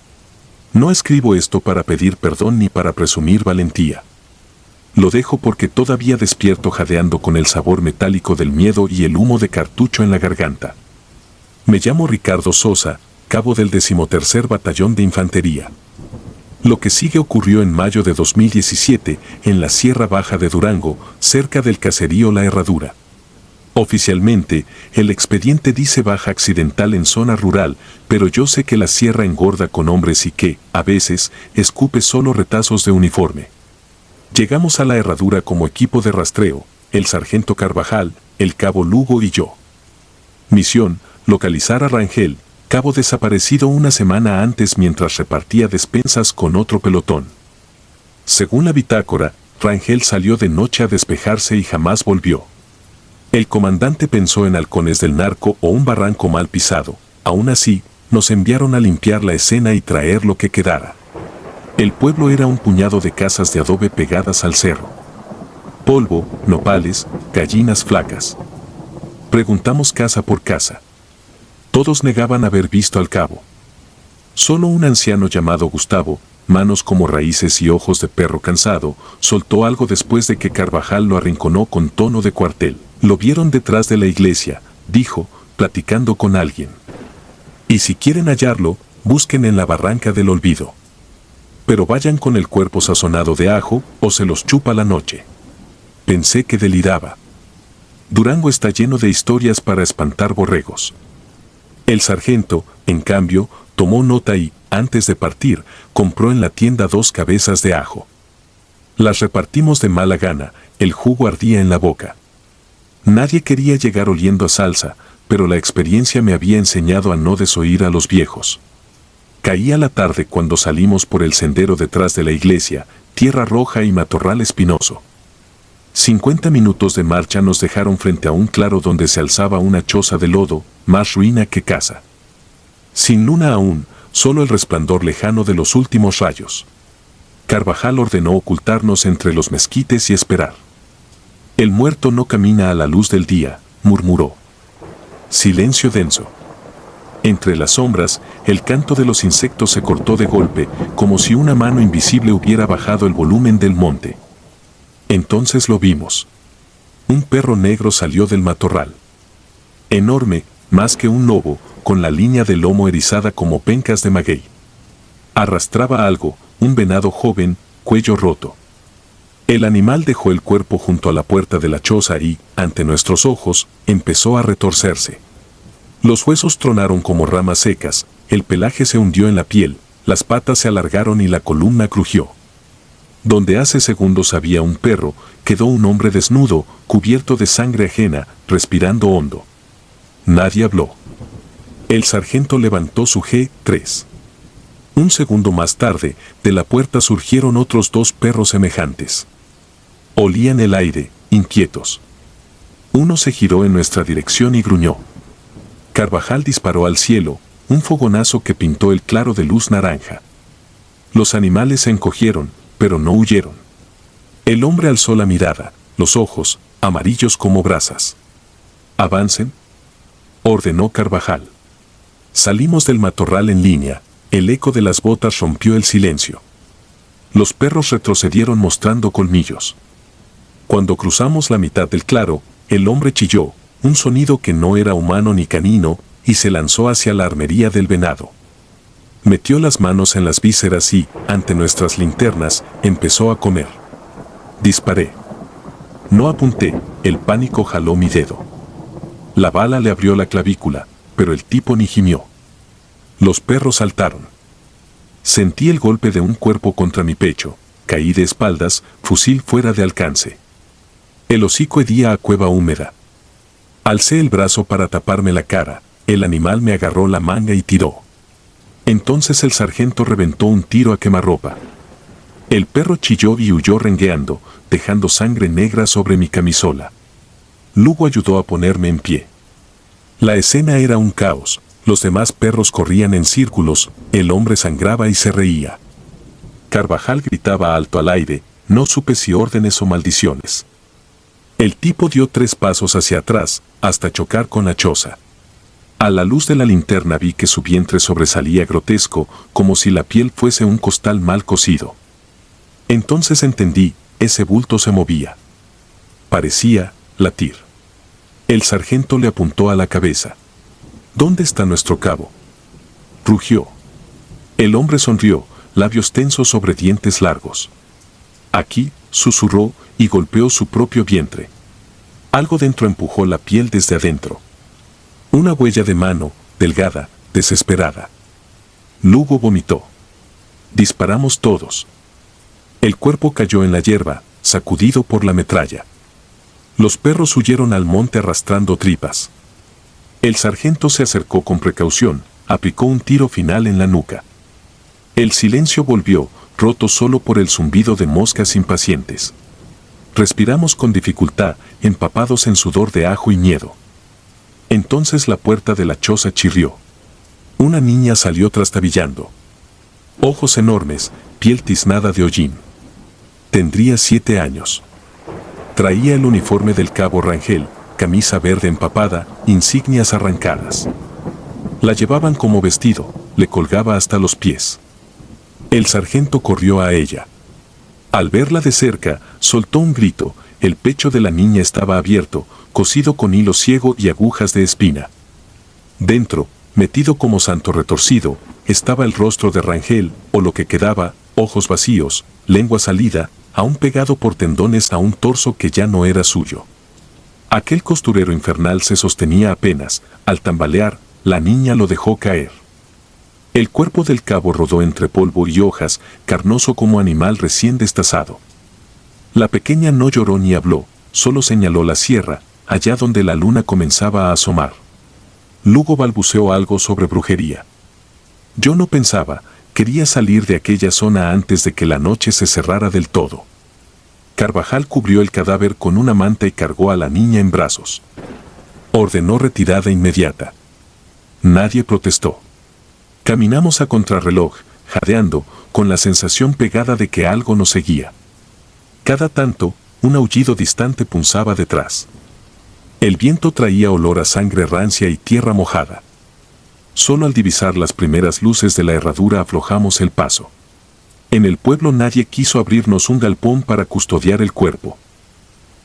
No escribo esto para pedir perdón ni para presumir valentía. Lo dejo porque todavía despierto jadeando con el sabor metálico del miedo y el humo de cartucho en la garganta. Me llamo Ricardo Sosa, cabo del 13º Batallón de Infantería. Lo que sigue ocurrió en mayo de 2017, en la Sierra Baja de Durango, cerca del caserío La Herradura. Oficialmente, el expediente dice baja accidental en zona rural, pero yo sé que la sierra engorda con hombres y que, a veces, escupe solo retazos de uniforme. Llegamos a la herradura como equipo de rastreo, el sargento Carvajal, el cabo Lugo y yo. Misión, localizar a Rangel, cabo desaparecido una semana antes mientras repartía despensas con otro pelotón. Según la bitácora, Rangel salió de noche a despejarse y jamás volvió. El comandante pensó en halcones del narco o un barranco mal pisado. Aún así, nos enviaron a limpiar la escena y traer lo que quedara. El pueblo era un puñado de casas de adobe pegadas al cerro. Polvo, nopales, gallinas flacas. Preguntamos casa por casa. Todos negaban haber visto al cabo. Solo un anciano llamado Gustavo, manos como raíces y ojos de perro cansado, soltó algo después de que Carvajal lo arrinconó con tono de cuartel. Lo vieron detrás de la iglesia, dijo, platicando con alguien. Y si quieren hallarlo, busquen en la barranca del olvido. Pero vayan con el cuerpo sazonado de ajo o se los chupa la noche. Pensé que deliraba. Durango está lleno de historias para espantar borregos. El sargento, en cambio, tomó nota y, antes de partir, compró en la tienda 2 cabezas de ajo. Las repartimos de mala gana, el jugo ardía en la boca. Nadie quería llegar oliendo a salsa, pero la experiencia me había enseñado a no desoír a los viejos. Caía la tarde cuando salimos por el sendero detrás de la iglesia, tierra roja y matorral espinoso. 50 minutos de marcha nos dejaron frente a un claro donde se alzaba una choza de lodo, más ruina que casa. Sin luna aún, solo el resplandor lejano de los últimos rayos. Carvajal ordenó ocultarnos entre los mezquites y esperar. El muerto no camina a la luz del día, murmuró. Silencio denso. Entre las sombras, el canto de los insectos se cortó de golpe, como si una mano invisible hubiera bajado el volumen del monte. Entonces lo vimos. Un perro negro salió del matorral. Enorme, más que un lobo, con la línea del lomo erizada como pencas de maguey. Arrastraba algo, un venado joven, cuello roto. El animal dejó el cuerpo junto a la puerta de la choza y, ante nuestros ojos, empezó a retorcerse. Los huesos tronaron como ramas secas, el pelaje se hundió en la piel, las patas se alargaron y la columna crujió. Donde hace segundos había un perro, quedó un hombre desnudo, cubierto de sangre ajena, respirando hondo. Nadie habló. El sargento levantó su G3. Un segundo más tarde, de la puerta surgieron otros 2 perros semejantes. Olían el aire, inquietos. Uno se giró en nuestra dirección y gruñó. Carvajal disparó al cielo, un fogonazo que pintó el claro de luz naranja. Los animales se encogieron, pero no huyeron. El hombre alzó la mirada, los ojos, amarillos como brasas. «Avancen», ordenó Carvajal. Salimos del matorral en línea, el eco de las botas rompió el silencio. Los perros retrocedieron mostrando colmillos. Cuando cruzamos la mitad del claro, el hombre chilló, un sonido que no era humano ni canino, y se lanzó hacia la armería del venado. Metió las manos en las vísceras y, ante nuestras linternas, empezó a comer. Disparé. No apunté, el pánico jaló mi dedo. La bala le abrió la clavícula, pero el tipo ni gimió. Los perros saltaron. Sentí el golpe de un cuerpo contra mi pecho, caí de espaldas, fusil fuera de alcance. El hocico hedía a cueva húmeda. Alcé el brazo para taparme la cara, el animal me agarró la manga y tiró. Entonces el sargento reventó un tiro a quemarropa. El perro chilló y huyó rengueando, dejando sangre negra sobre mi camisola. Lugo ayudó a ponerme en pie. La escena era un caos, los demás perros corrían en círculos, el hombre sangraba y se reía. Carvajal gritaba alto al aire, no supe si órdenes o maldiciones. El tipo dio 3 pasos hacia atrás, hasta chocar con la choza. A la luz de la linterna vi que su vientre sobresalía grotesco, como si la piel fuese un costal mal cocido. Entonces entendí, ese bulto se movía. Parecía latir. El sargento le apuntó a la cabeza. ¿Dónde está nuestro cabo?, rugió. El hombre sonrió, labios tensos sobre dientes largos. Aquí, susurró, y golpeó su propio vientre. Algo dentro empujó la piel desde adentro. Una huella de mano, delgada, desesperada. Lugo vomitó. Disparamos todos. El cuerpo cayó en la hierba, sacudido por la metralla. Los perros huyeron al monte arrastrando tripas. El sargento se acercó con precaución, aplicó un tiro final en la nuca. El silencio volvió, roto solo por el zumbido de moscas impacientes. Respiramos con dificultad, empapados en sudor de ajo y miedo. Entonces la puerta de la choza chirrió. Una niña salió trastabillando. Ojos enormes, piel tiznada de hollín. Tendría 7 años. Traía el uniforme del cabo Rangel, camisa verde empapada, insignias arrancadas. La llevaban como vestido, le colgaba hasta los pies. El sargento corrió a ella. Al verla de cerca, soltó un grito, el pecho de la niña estaba abierto, cosido con hilo ciego y agujas de espina. Dentro, metido como santo retorcido, estaba el rostro de Rangel, o lo que quedaba, ojos vacíos, lengua salida, aún pegado por tendones a un torso que ya no era suyo. Aquel costurero infernal se sostenía apenas, al tambalear, la niña lo dejó caer. El cuerpo del cabo rodó entre polvo y hojas, carnoso como animal recién destazado. La pequeña no lloró ni habló, solo señaló la sierra, allá donde la luna comenzaba a asomar. Lugo balbuceó algo sobre brujería. Yo no pensaba, quería salir de aquella zona antes de que la noche se cerrara del todo. Carvajal cubrió el cadáver con una manta y cargó a la niña en brazos. Ordenó retirada inmediata. Nadie protestó. Caminamos a contrarreloj, jadeando, con la sensación pegada de que algo nos seguía. Cada tanto, un aullido distante punzaba detrás. El viento traía olor a sangre rancia y tierra mojada. Solo al divisar las primeras luces de la herradura aflojamos el paso. En el pueblo nadie quiso abrirnos un galpón para custodiar el cuerpo.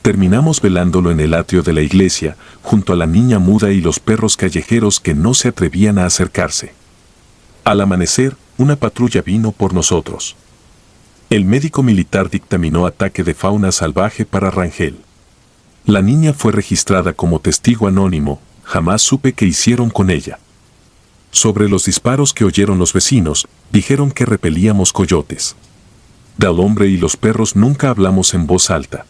Terminamos velándolo en el atrio de la iglesia, junto a la niña muda y los perros callejeros que no se atrevían a acercarse. Al amanecer, una patrulla vino por nosotros. El médico militar dictaminó ataque de fauna salvaje para Rangel. La niña fue registrada como testigo anónimo, jamás supe qué hicieron con ella. Sobre los disparos que oyeron los vecinos, dijeron que repelíamos coyotes. Del hombre y los perros nunca hablamos en voz alta.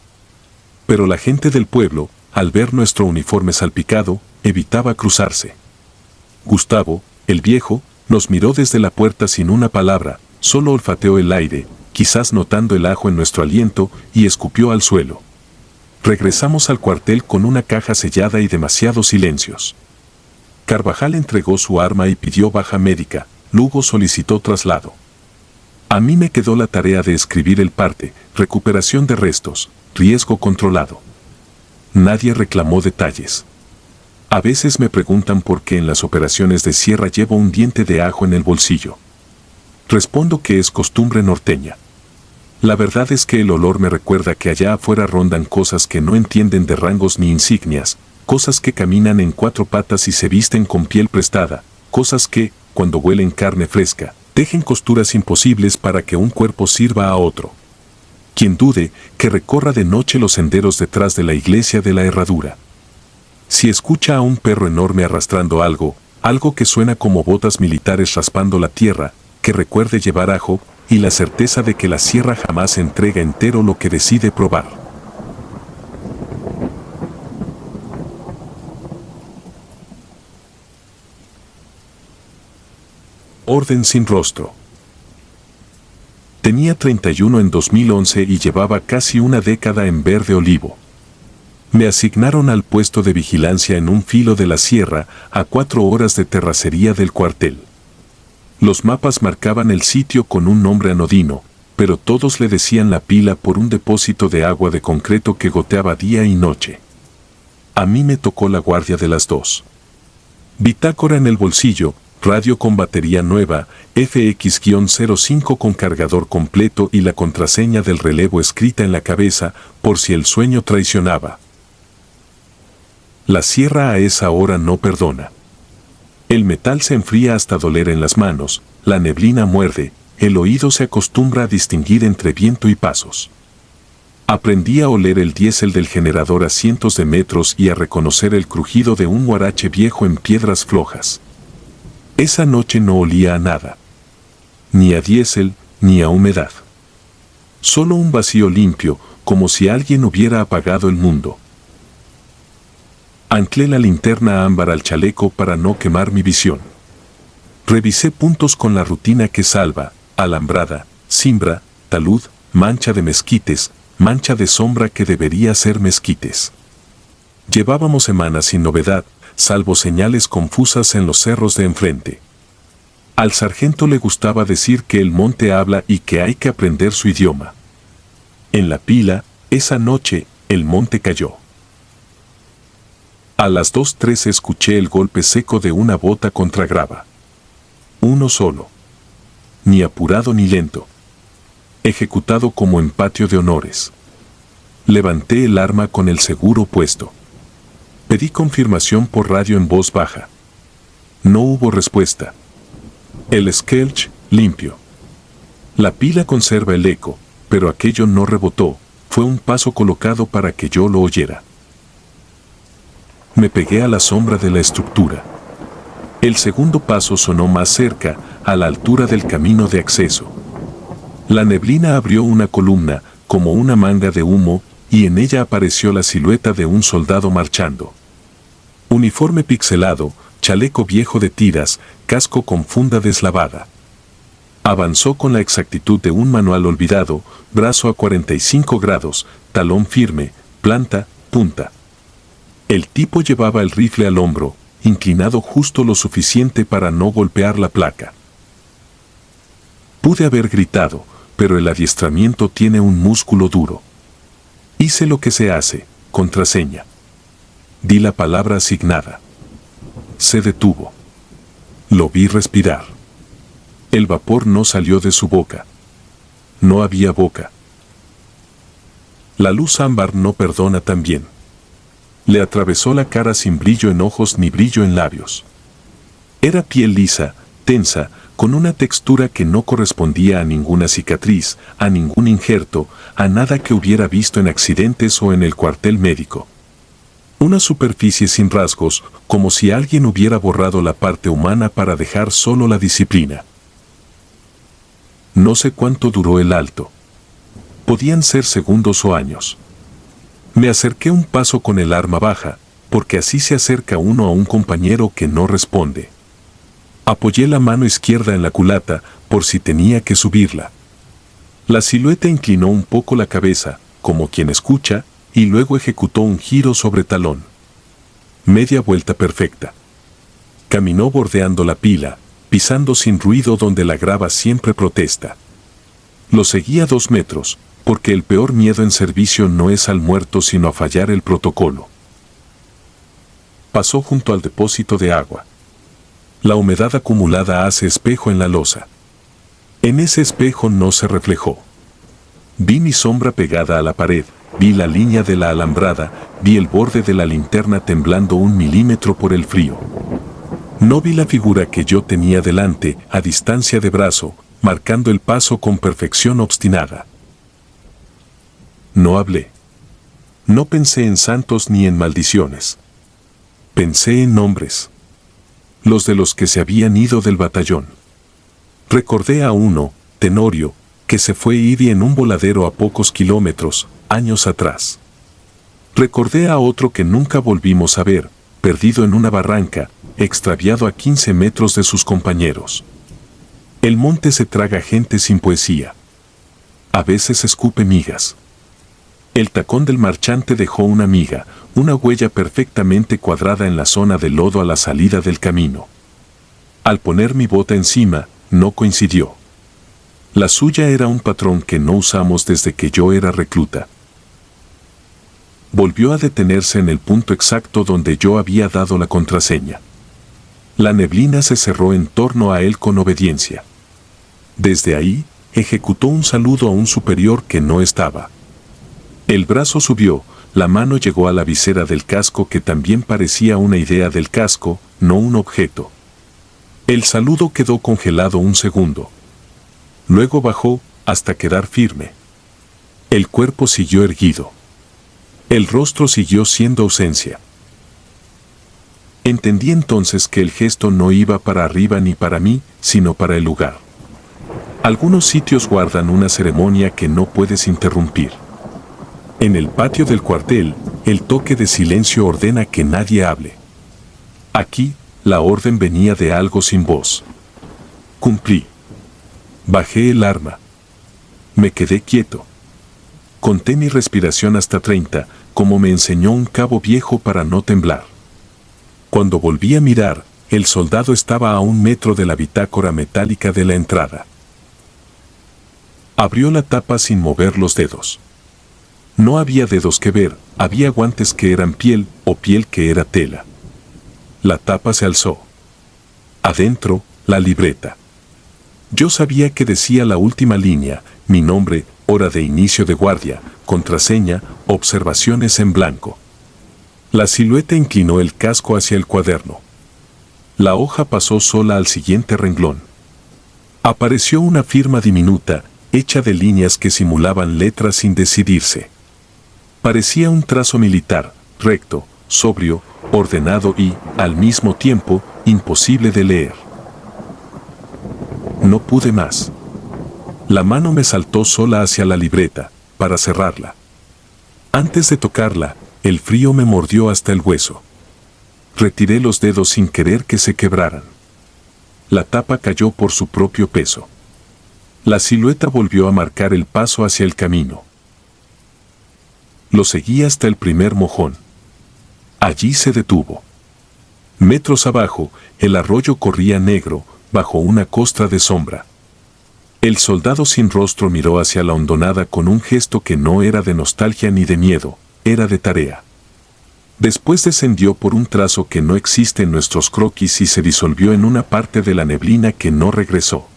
Pero la gente del pueblo, al ver nuestro uniforme salpicado, evitaba cruzarse. Gustavo, el viejo, nos miró desde la puerta sin una palabra, solo olfateó el aire, quizás notando el ajo en nuestro aliento, y escupió al suelo. Regresamos al cuartel con una caja sellada y demasiados silencios. Carvajal entregó su arma y pidió baja médica, Lugo solicitó traslado. A mí me quedó la tarea de escribir el parte, recuperación de restos, riesgo controlado. Nadie reclamó detalles. A veces me preguntan por qué en las operaciones de sierra llevo un diente de ajo en el bolsillo. Respondo que es costumbre norteña. La verdad es que el olor me recuerda que allá afuera rondan cosas que no entienden de rangos ni insignias, cosas que caminan en 4 patas y se visten con piel prestada, cosas que, cuando huelen carne fresca, tejen costuras imposibles para que un cuerpo sirva a otro. Quien dude, que recorra de noche los senderos detrás de la iglesia de la Herradura. Si escucha a un perro enorme arrastrando algo, algo que suena como botas militares raspando la tierra, que recuerde llevar ajo, y la certeza de que la sierra jamás entrega entero lo que decide probar. Orden sin rostro. Tenía 31 en 2011 y llevaba casi una década en Verde Olivo. Me asignaron al puesto de vigilancia en un filo de la sierra, a 4 horas de terracería del cuartel. Los mapas marcaban el sitio con un nombre anodino, pero todos le decían La Pila por un depósito de agua de concreto que goteaba día y noche. A mí me tocó la guardia de las 2. Bitácora en el bolsillo, radio con batería nueva, FX-05 con cargador completo y la contraseña del relevo escrita en la cabeza, por si el sueño traicionaba. La sierra a esa hora no perdona. El metal se enfría hasta doler en las manos, la neblina muerde, el oído se acostumbra a distinguir entre viento y pasos. Aprendí a oler el diésel del generador a cientos de metros y a reconocer el crujido de un huarache viejo en piedras flojas. Esa noche no olía a nada. Ni a diésel, ni a humedad. Solo un vacío limpio, como si alguien hubiera apagado el mundo. Anclé la linterna ámbar al chaleco para no quemar mi visión. Revisé puntos con la rutina que salva, alambrada, cimbra, talud, mancha de mezquites, mancha de sombra que debería ser mezquites. Llevábamos semanas sin novedad, salvo señales confusas en los cerros de enfrente. Al sargento le gustaba decir que el monte habla y que hay que aprender su idioma. En la pila, esa noche, el monte cayó. A las 2:13 escuché el golpe seco de una bota contra grava. Uno solo. Ni apurado ni lento. Ejecutado como en patio de honores. Levanté el arma con el seguro puesto. Pedí confirmación por radio en voz baja. No hubo respuesta. El skelch, limpio. La pila conserva el eco, pero aquello no rebotó, fue un paso colocado para que yo lo oyera. Me pegué a la sombra de la estructura. El segundo paso sonó más cerca, a la altura del camino de acceso. La neblina abrió una columna, como una manga de humo, y en ella apareció la silueta de un soldado marchando. Uniforme pixelado, chaleco viejo de tiras, casco con funda deslavada. Avanzó con la exactitud de un manual olvidado, brazo a 45 grados, talón firme, planta, punta. El tipo llevaba el rifle al hombro, inclinado justo lo suficiente para no golpear la placa. Pude haber gritado, pero el adiestramiento tiene un músculo duro. Hice lo que se hace, contraseña. Di la palabra asignada. Se detuvo. Lo vi respirar. El vapor no salió de su boca. No había boca. La luz ámbar no perdona también. Le atravesó la cara sin brillo en ojos ni brillo en labios. Era piel lisa, tensa, con una textura que no correspondía a ninguna cicatriz, a ningún injerto, a nada que hubiera visto en accidentes o en el cuartel médico. Una superficie sin rasgos, como si alguien hubiera borrado la parte humana para dejar solo la disciplina. No sé cuánto duró el alto. Podían ser segundos o años. Me acerqué un paso con el arma baja, porque así se acerca uno a un compañero que no responde. Apoyé la mano izquierda en la culata, por si tenía que subirla. La silueta inclinó un poco la cabeza, como quien escucha, y luego ejecutó un giro sobre talón. Media vuelta perfecta. Caminó bordeando la pila, pisando sin ruido donde la grava siempre protesta. Lo seguí a 2 metros, porque el peor miedo en servicio no es al muerto sino a fallar el protocolo. Pasó junto al depósito de agua. La humedad acumulada hace espejo en la losa. En ese espejo no se reflejó. Vi mi sombra pegada a la pared, vi la línea de la alambrada, vi el borde de la linterna temblando 1 milímetro por el frío. No vi la figura que yo tenía delante, a distancia de brazo, marcando el paso con perfección obstinada. No hablé. No pensé en santos ni en maldiciones. Pensé en nombres. Los de los que se habían ido del batallón. Recordé a uno, Tenorio, que se fue ir en un voladero a pocos kilómetros, años atrás. Recordé a otro que nunca volvimos a ver, perdido en una barranca, extraviado a 15 metros de sus compañeros. El monte se traga gente sin poesía. A veces escupe migas. El tacón del marchante dejó una miga, una huella perfectamente cuadrada en la zona de lodo a la salida del camino. Al poner mi bota encima, no coincidió. La suya era un patrón que no usamos desde que yo era recluta. Volvió a detenerse en el punto exacto donde yo había dado la contraseña. La neblina se cerró en torno a él con obediencia. Desde ahí, ejecutó un saludo a un superior que no estaba. El brazo subió, la mano llegó a la visera del casco que también parecía una idea del casco, no un objeto. El saludo quedó congelado un segundo. Luego bajó, hasta quedar firme. El cuerpo siguió erguido. El rostro siguió siendo ausencia. Entendí entonces que el gesto no iba para arriba ni para mí, sino para el lugar. Algunos sitios guardan una ceremonia que no puedes interrumpir. En el patio del cuartel, el toque de silencio ordena que nadie hable. Aquí, la orden venía de algo sin voz. Cumplí. Bajé el arma. Me quedé quieto. Conté mi respiración hasta 30, como me enseñó un cabo viejo para no temblar. Cuando volví a mirar, el soldado estaba a 1 metro de la bitácora metálica de la entrada. Abrió la tapa sin mover los dedos. No había dedos que ver, había guantes que eran piel o piel que era tela. La tapa se alzó. Adentro, la libreta. Yo sabía que decía la última línea, mi nombre, hora de inicio de guardia, contraseña, observaciones en blanco. La silueta inclinó el casco hacia el cuaderno. La hoja pasó sola al siguiente renglón. Apareció una firma diminuta, hecha de líneas que simulaban letras sin decidirse. Parecía un trazo militar, recto, sobrio, ordenado y, al mismo tiempo, imposible de leer. No pude más. La mano me saltó sola hacia la libreta, para cerrarla. Antes de tocarla, el frío me mordió hasta el hueso. Retiré los dedos sin querer que se quebraran. La tapa cayó por su propio peso. La silueta volvió a marcar el paso hacia el camino. Lo seguí hasta el primer mojón. Allí se detuvo. Metros abajo, el arroyo corría negro, bajo una costra de sombra. El soldado sin rostro miró hacia la hondonada con un gesto que no era de nostalgia ni de miedo, era de tarea. Después descendió por un trazo que no existe en nuestros croquis y se disolvió en una parte de la neblina que no regresó.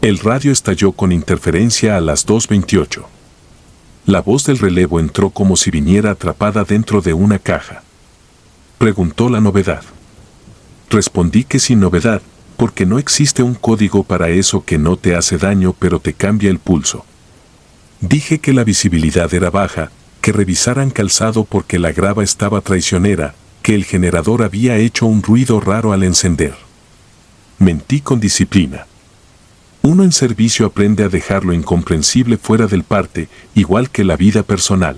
El radio estalló con interferencia a las 2:28. La voz del relevo entró como si viniera atrapada dentro de una caja. Preguntó la novedad. Respondí que sin novedad, porque no existe un código para eso que no te hace daño pero te cambia el pulso. Dije que la visibilidad era baja, que revisaran calzado porque la grava estaba traicionera, que el generador había hecho un ruido raro al encender. Mentí con disciplina. Uno en servicio aprende a dejar lo incomprensible fuera del parte, igual que la vida personal.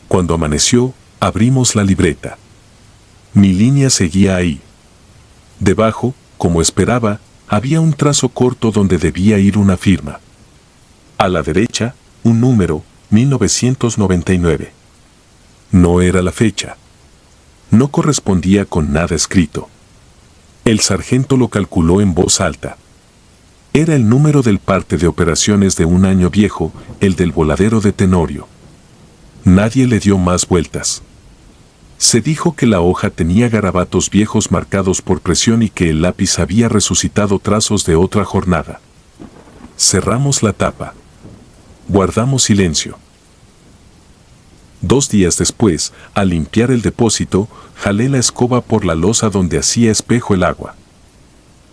Cuando amaneció, abrimos la libreta. Mi línea seguía ahí. Debajo, como esperaba, había un trazo corto donde debía ir una firma. A la derecha, un número, 1999. No era la fecha. No correspondía con nada escrito. El sargento lo calculó en voz alta. Era el número del parte de operaciones de un año viejo, el del voladero de Tenorio. Nadie le dio más vueltas. Se dijo que la hoja tenía garabatos viejos marcados por presión y que el lápiz había resucitado trazos de otra jornada. Cerramos la tapa. Guardamos silencio. 2 días después, al limpiar el depósito, jalé la escoba por la losa donde hacía espejo el agua.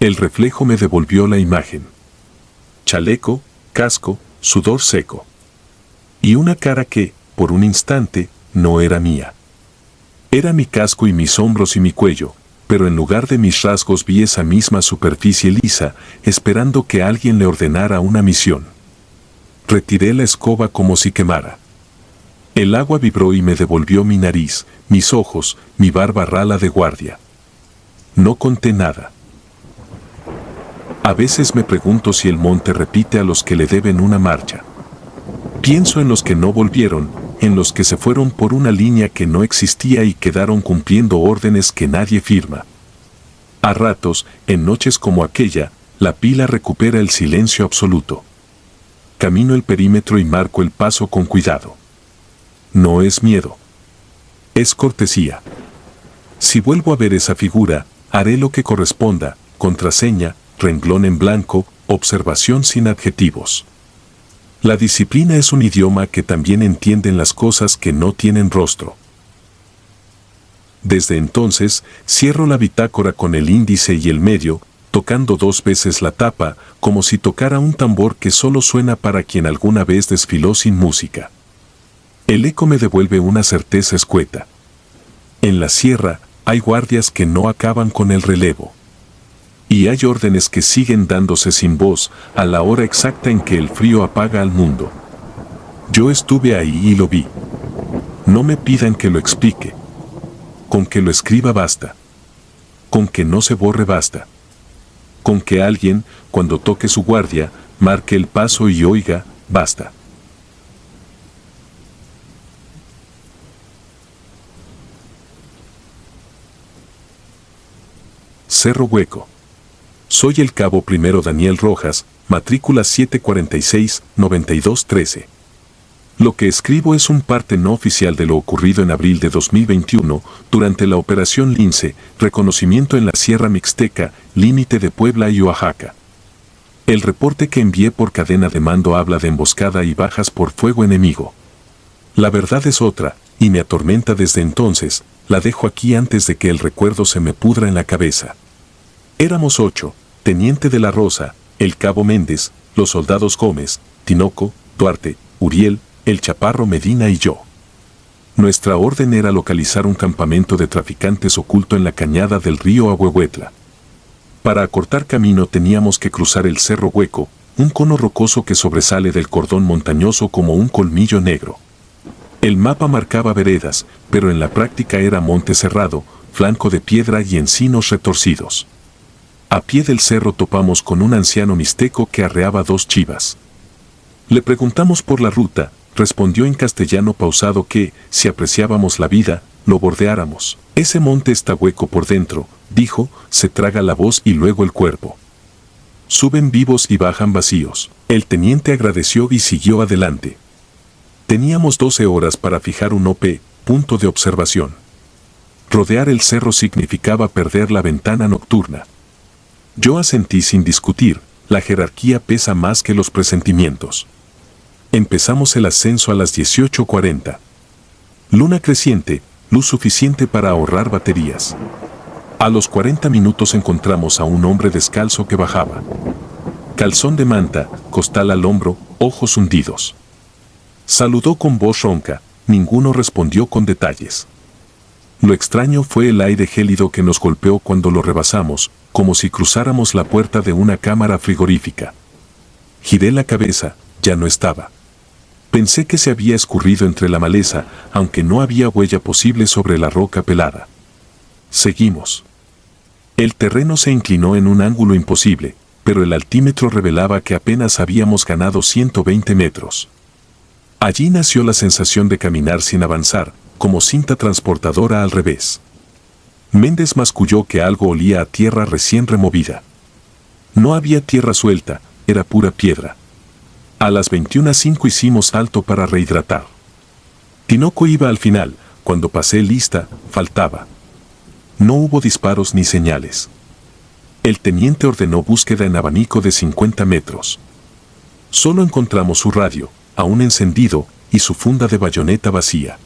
El reflejo me devolvió la imagen. Chaleco, casco, sudor seco. Y una cara que, por un instante, no era mía. Era mi casco y mis hombros y mi cuello, pero en lugar de mis rasgos vi esa misma superficie lisa, esperando que alguien le ordenara una misión. Retiré la escoba como si quemara. El agua vibró y me devolvió mi nariz, mis ojos, mi barba rala de guardia. No conté nada. A veces me pregunto si el monte repite a los que le deben una marcha. Pienso en los que no volvieron, en los que se fueron por una línea que no existía y quedaron cumpliendo órdenes que nadie firma. A ratos, en noches como aquella, la pila recupera el silencio absoluto. Camino el perímetro y marco el paso con cuidado. No es miedo. Es cortesía. Si vuelvo a ver esa figura, haré lo que corresponda, contraseña, renglón en blanco, observación sin adjetivos. La disciplina es un idioma que también entienden las cosas que no tienen rostro. Desde entonces, cierro la bitácora con el índice y el medio, tocando 2 veces la tapa, como si tocara un tambor que solo suena para quien alguna vez desfiló sin música. El eco me devuelve una certeza escueta. En la sierra, hay guardias que no acaban con el relevo. Y hay órdenes que siguen dándose sin voz a la hora exacta en que el frío apaga al mundo. Yo estuve ahí y lo vi. No me pidan que lo explique. Con que lo escriba basta. Con que no se borre basta. Con que alguien, cuando toque su guardia, marque el paso y oiga, basta. Cerro Hueco. Soy el cabo primero Daniel Rojas, matrícula 746-9213. Lo que escribo es un parte no oficial de lo ocurrido en abril de 2021 durante la Operación Lince, reconocimiento en la Sierra Mixteca, límite de Puebla y Oaxaca. El reporte que envié por cadena de mando habla de emboscada y bajas por fuego enemigo. La verdad es otra, y me atormenta desde entonces, la dejo aquí antes de que el recuerdo se me pudra en la cabeza. Éramos 8, Teniente de la Rosa, el Cabo Méndez, los soldados Gómez, Tinoco, Duarte, Uriel, el Chaparro Medina y yo. Nuestra orden era localizar un campamento de traficantes oculto en la cañada del río Ahuehuetla. Para acortar camino teníamos que cruzar el Cerro Hueco, un cono rocoso que sobresale del cordón montañoso como un colmillo negro. El mapa marcaba veredas, pero en la práctica era monte cerrado, flanco de piedra y encinos retorcidos. A pie del cerro topamos con un anciano mixteco que arreaba 2 chivas. Le preguntamos por la ruta, respondió en castellano pausado que, si apreciábamos la vida, lo bordeáramos. Ese monte está hueco por dentro, dijo, se traga la voz y luego el cuerpo. Suben vivos y bajan vacíos. El teniente agradeció y siguió adelante. Teníamos 12 horas para fijar un OP, punto de observación. Rodear el cerro significaba perder la ventana nocturna. Yo asentí sin discutir, la jerarquía pesa más que los presentimientos. Empezamos el ascenso a las 18:40. Luna creciente, luz suficiente para ahorrar baterías. A los 40 minutos encontramos a un hombre descalzo que bajaba. Calzón de manta, costal al hombro, ojos hundidos. Saludó con voz ronca, ninguno respondió con detalles. Lo extraño fue el aire gélido que nos golpeó cuando lo rebasamos, como si cruzáramos la puerta de una cámara frigorífica. Giré la cabeza, ya no estaba. Pensé que se había escurrido entre la maleza, aunque no había huella posible sobre la roca pelada. Seguimos. El terreno se inclinó en un ángulo imposible, pero el altímetro revelaba que apenas habíamos ganado 120 metros. Allí nació la sensación de caminar sin avanzar, como cinta transportadora al revés. Méndez masculló que algo olía a tierra recién removida. No había tierra suelta, era pura piedra. A las 21:05 hicimos alto para rehidratar. Tinoco iba al final, cuando pasé lista, faltaba. No hubo disparos ni señales. El teniente ordenó búsqueda en abanico de 50 metros. Solo encontramos su radio, aún encendido, y su funda de bayoneta vacía.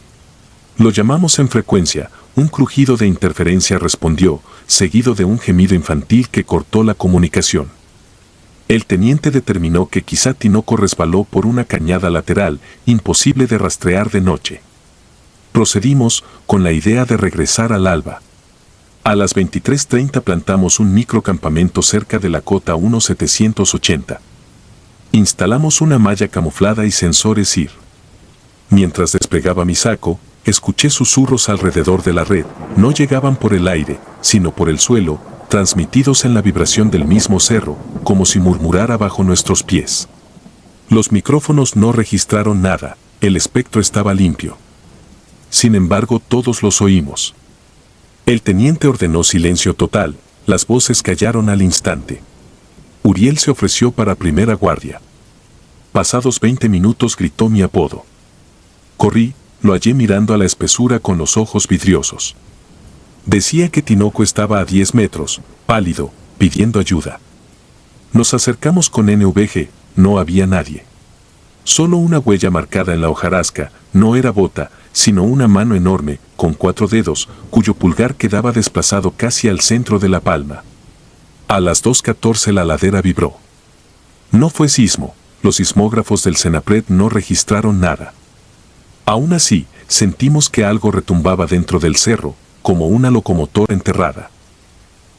Lo llamamos en frecuencia, un crujido de interferencia respondió, seguido de un gemido infantil que cortó la comunicación. El teniente determinó que quizá Tinoco resbaló por una cañada lateral, imposible de rastrear de noche. Procedimos, con la idea de regresar al alba. A las 23:30 plantamos un microcampamento cerca de la cota 1780. Instalamos una malla camuflada y sensores IR. Mientras desplegaba mi saco, escuché susurros alrededor de la red, no llegaban por el aire, sino por el suelo, transmitidos en la vibración del mismo cerro, como si murmurara bajo nuestros pies. Los micrófonos no registraron nada, el espectro estaba limpio. Sin embargo, todos los oímos. El teniente ordenó silencio total, las voces callaron al instante. Uriel se ofreció para primera guardia. Pasados 20 minutos gritó mi apodo. Corrí, lo hallé mirando a la espesura con los ojos vidriosos. Decía que Tinoco estaba a 10 metros, pálido, pidiendo ayuda. Nos acercamos con NVG, no había nadie. Solo una huella marcada en la hojarasca, no era bota, sino una mano enorme, con 4 dedos, cuyo pulgar quedaba desplazado casi al centro de la palma. A las 2:14 la ladera vibró. No fue sismo, los sismógrafos del Senapred no registraron nada. Aún así, sentimos que algo retumbaba dentro del cerro, como una locomotora enterrada.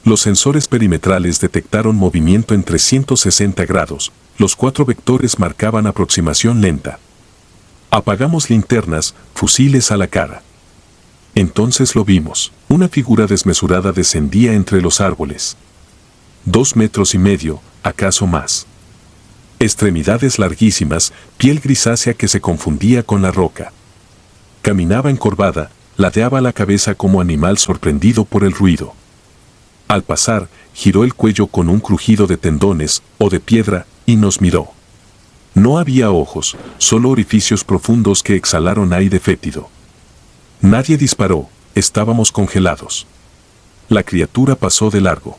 Los sensores perimetrales detectaron movimiento en 360 grados, los 4 vectores marcaban aproximación lenta. Apagamos linternas, fusiles a la cara. Entonces lo vimos, una figura desmesurada descendía entre los árboles. 2,5 metros, acaso más. Extremidades larguísimas, piel grisácea que se confundía con la roca. Caminaba encorvada, ladeaba la cabeza como animal sorprendido por el ruido. Al pasar, giró el cuello con un crujido de tendones o de piedra y nos miró. No había ojos, solo orificios profundos que exhalaron aire fétido. Nadie disparó, estábamos congelados. La criatura pasó de largo.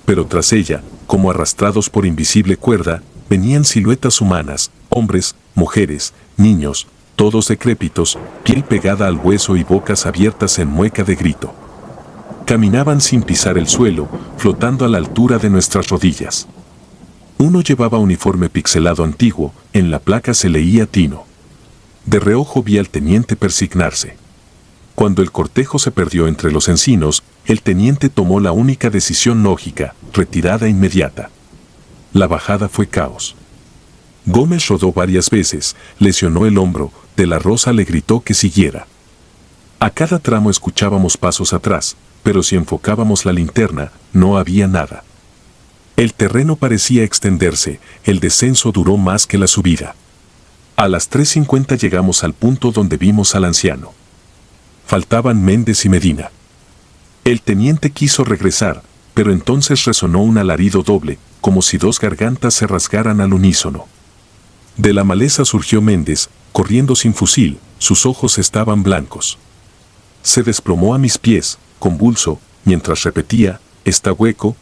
Pero tras ella, como arrastrados por invisible cuerda, venían siluetas humanas, hombres, mujeres, niños, todos decrépitos, piel pegada al hueso y bocas abiertas en mueca de grito. Caminaban sin pisar el suelo, flotando a la altura de nuestras rodillas. Uno llevaba uniforme pixelado antiguo, en la placa se leía Tino. De reojo vi al teniente persignarse. Cuando el cortejo se perdió entre los encinos, el teniente tomó la única decisión lógica, retirada inmediata. La bajada fue caos. Gómez rodó varias veces, lesionó el hombro, De la Rosa le gritó que siguiera. A cada tramo escuchábamos pasos atrás, pero si enfocábamos la linterna, no había nada. El terreno parecía extenderse, el descenso duró más que la subida. A las 3:50 llegamos al punto donde vimos al anciano. Faltaban Méndez y Medina. El teniente quiso regresar, pero entonces resonó un alarido doble, como si 2 gargantas se rasgaran al unísono. De la maleza surgió Méndez, corriendo sin fusil, sus ojos estaban blancos. Se desplomó a mis pies, convulso, mientras repetía, está hueco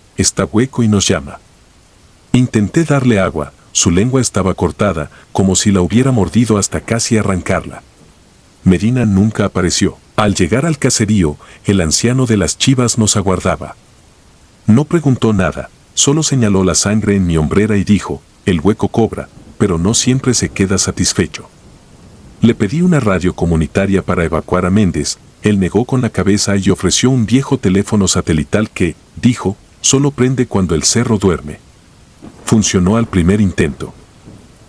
y nos llama. Intenté darle agua, su lengua estaba cortada, como si la hubiera mordido hasta casi arrancarla. Medina nunca apareció. Al llegar al caserío, el anciano de las chivas nos aguardaba. No preguntó nada, solo señaló la sangre en mi hombrera y dijo, el hueco cobra, pero no siempre se queda satisfecho. Le pedí una radio comunitaria para evacuar a Méndez, él negó con la cabeza y ofreció un viejo teléfono satelital que, dijo, solo prende cuando el cerro duerme. Funcionó al primer intento.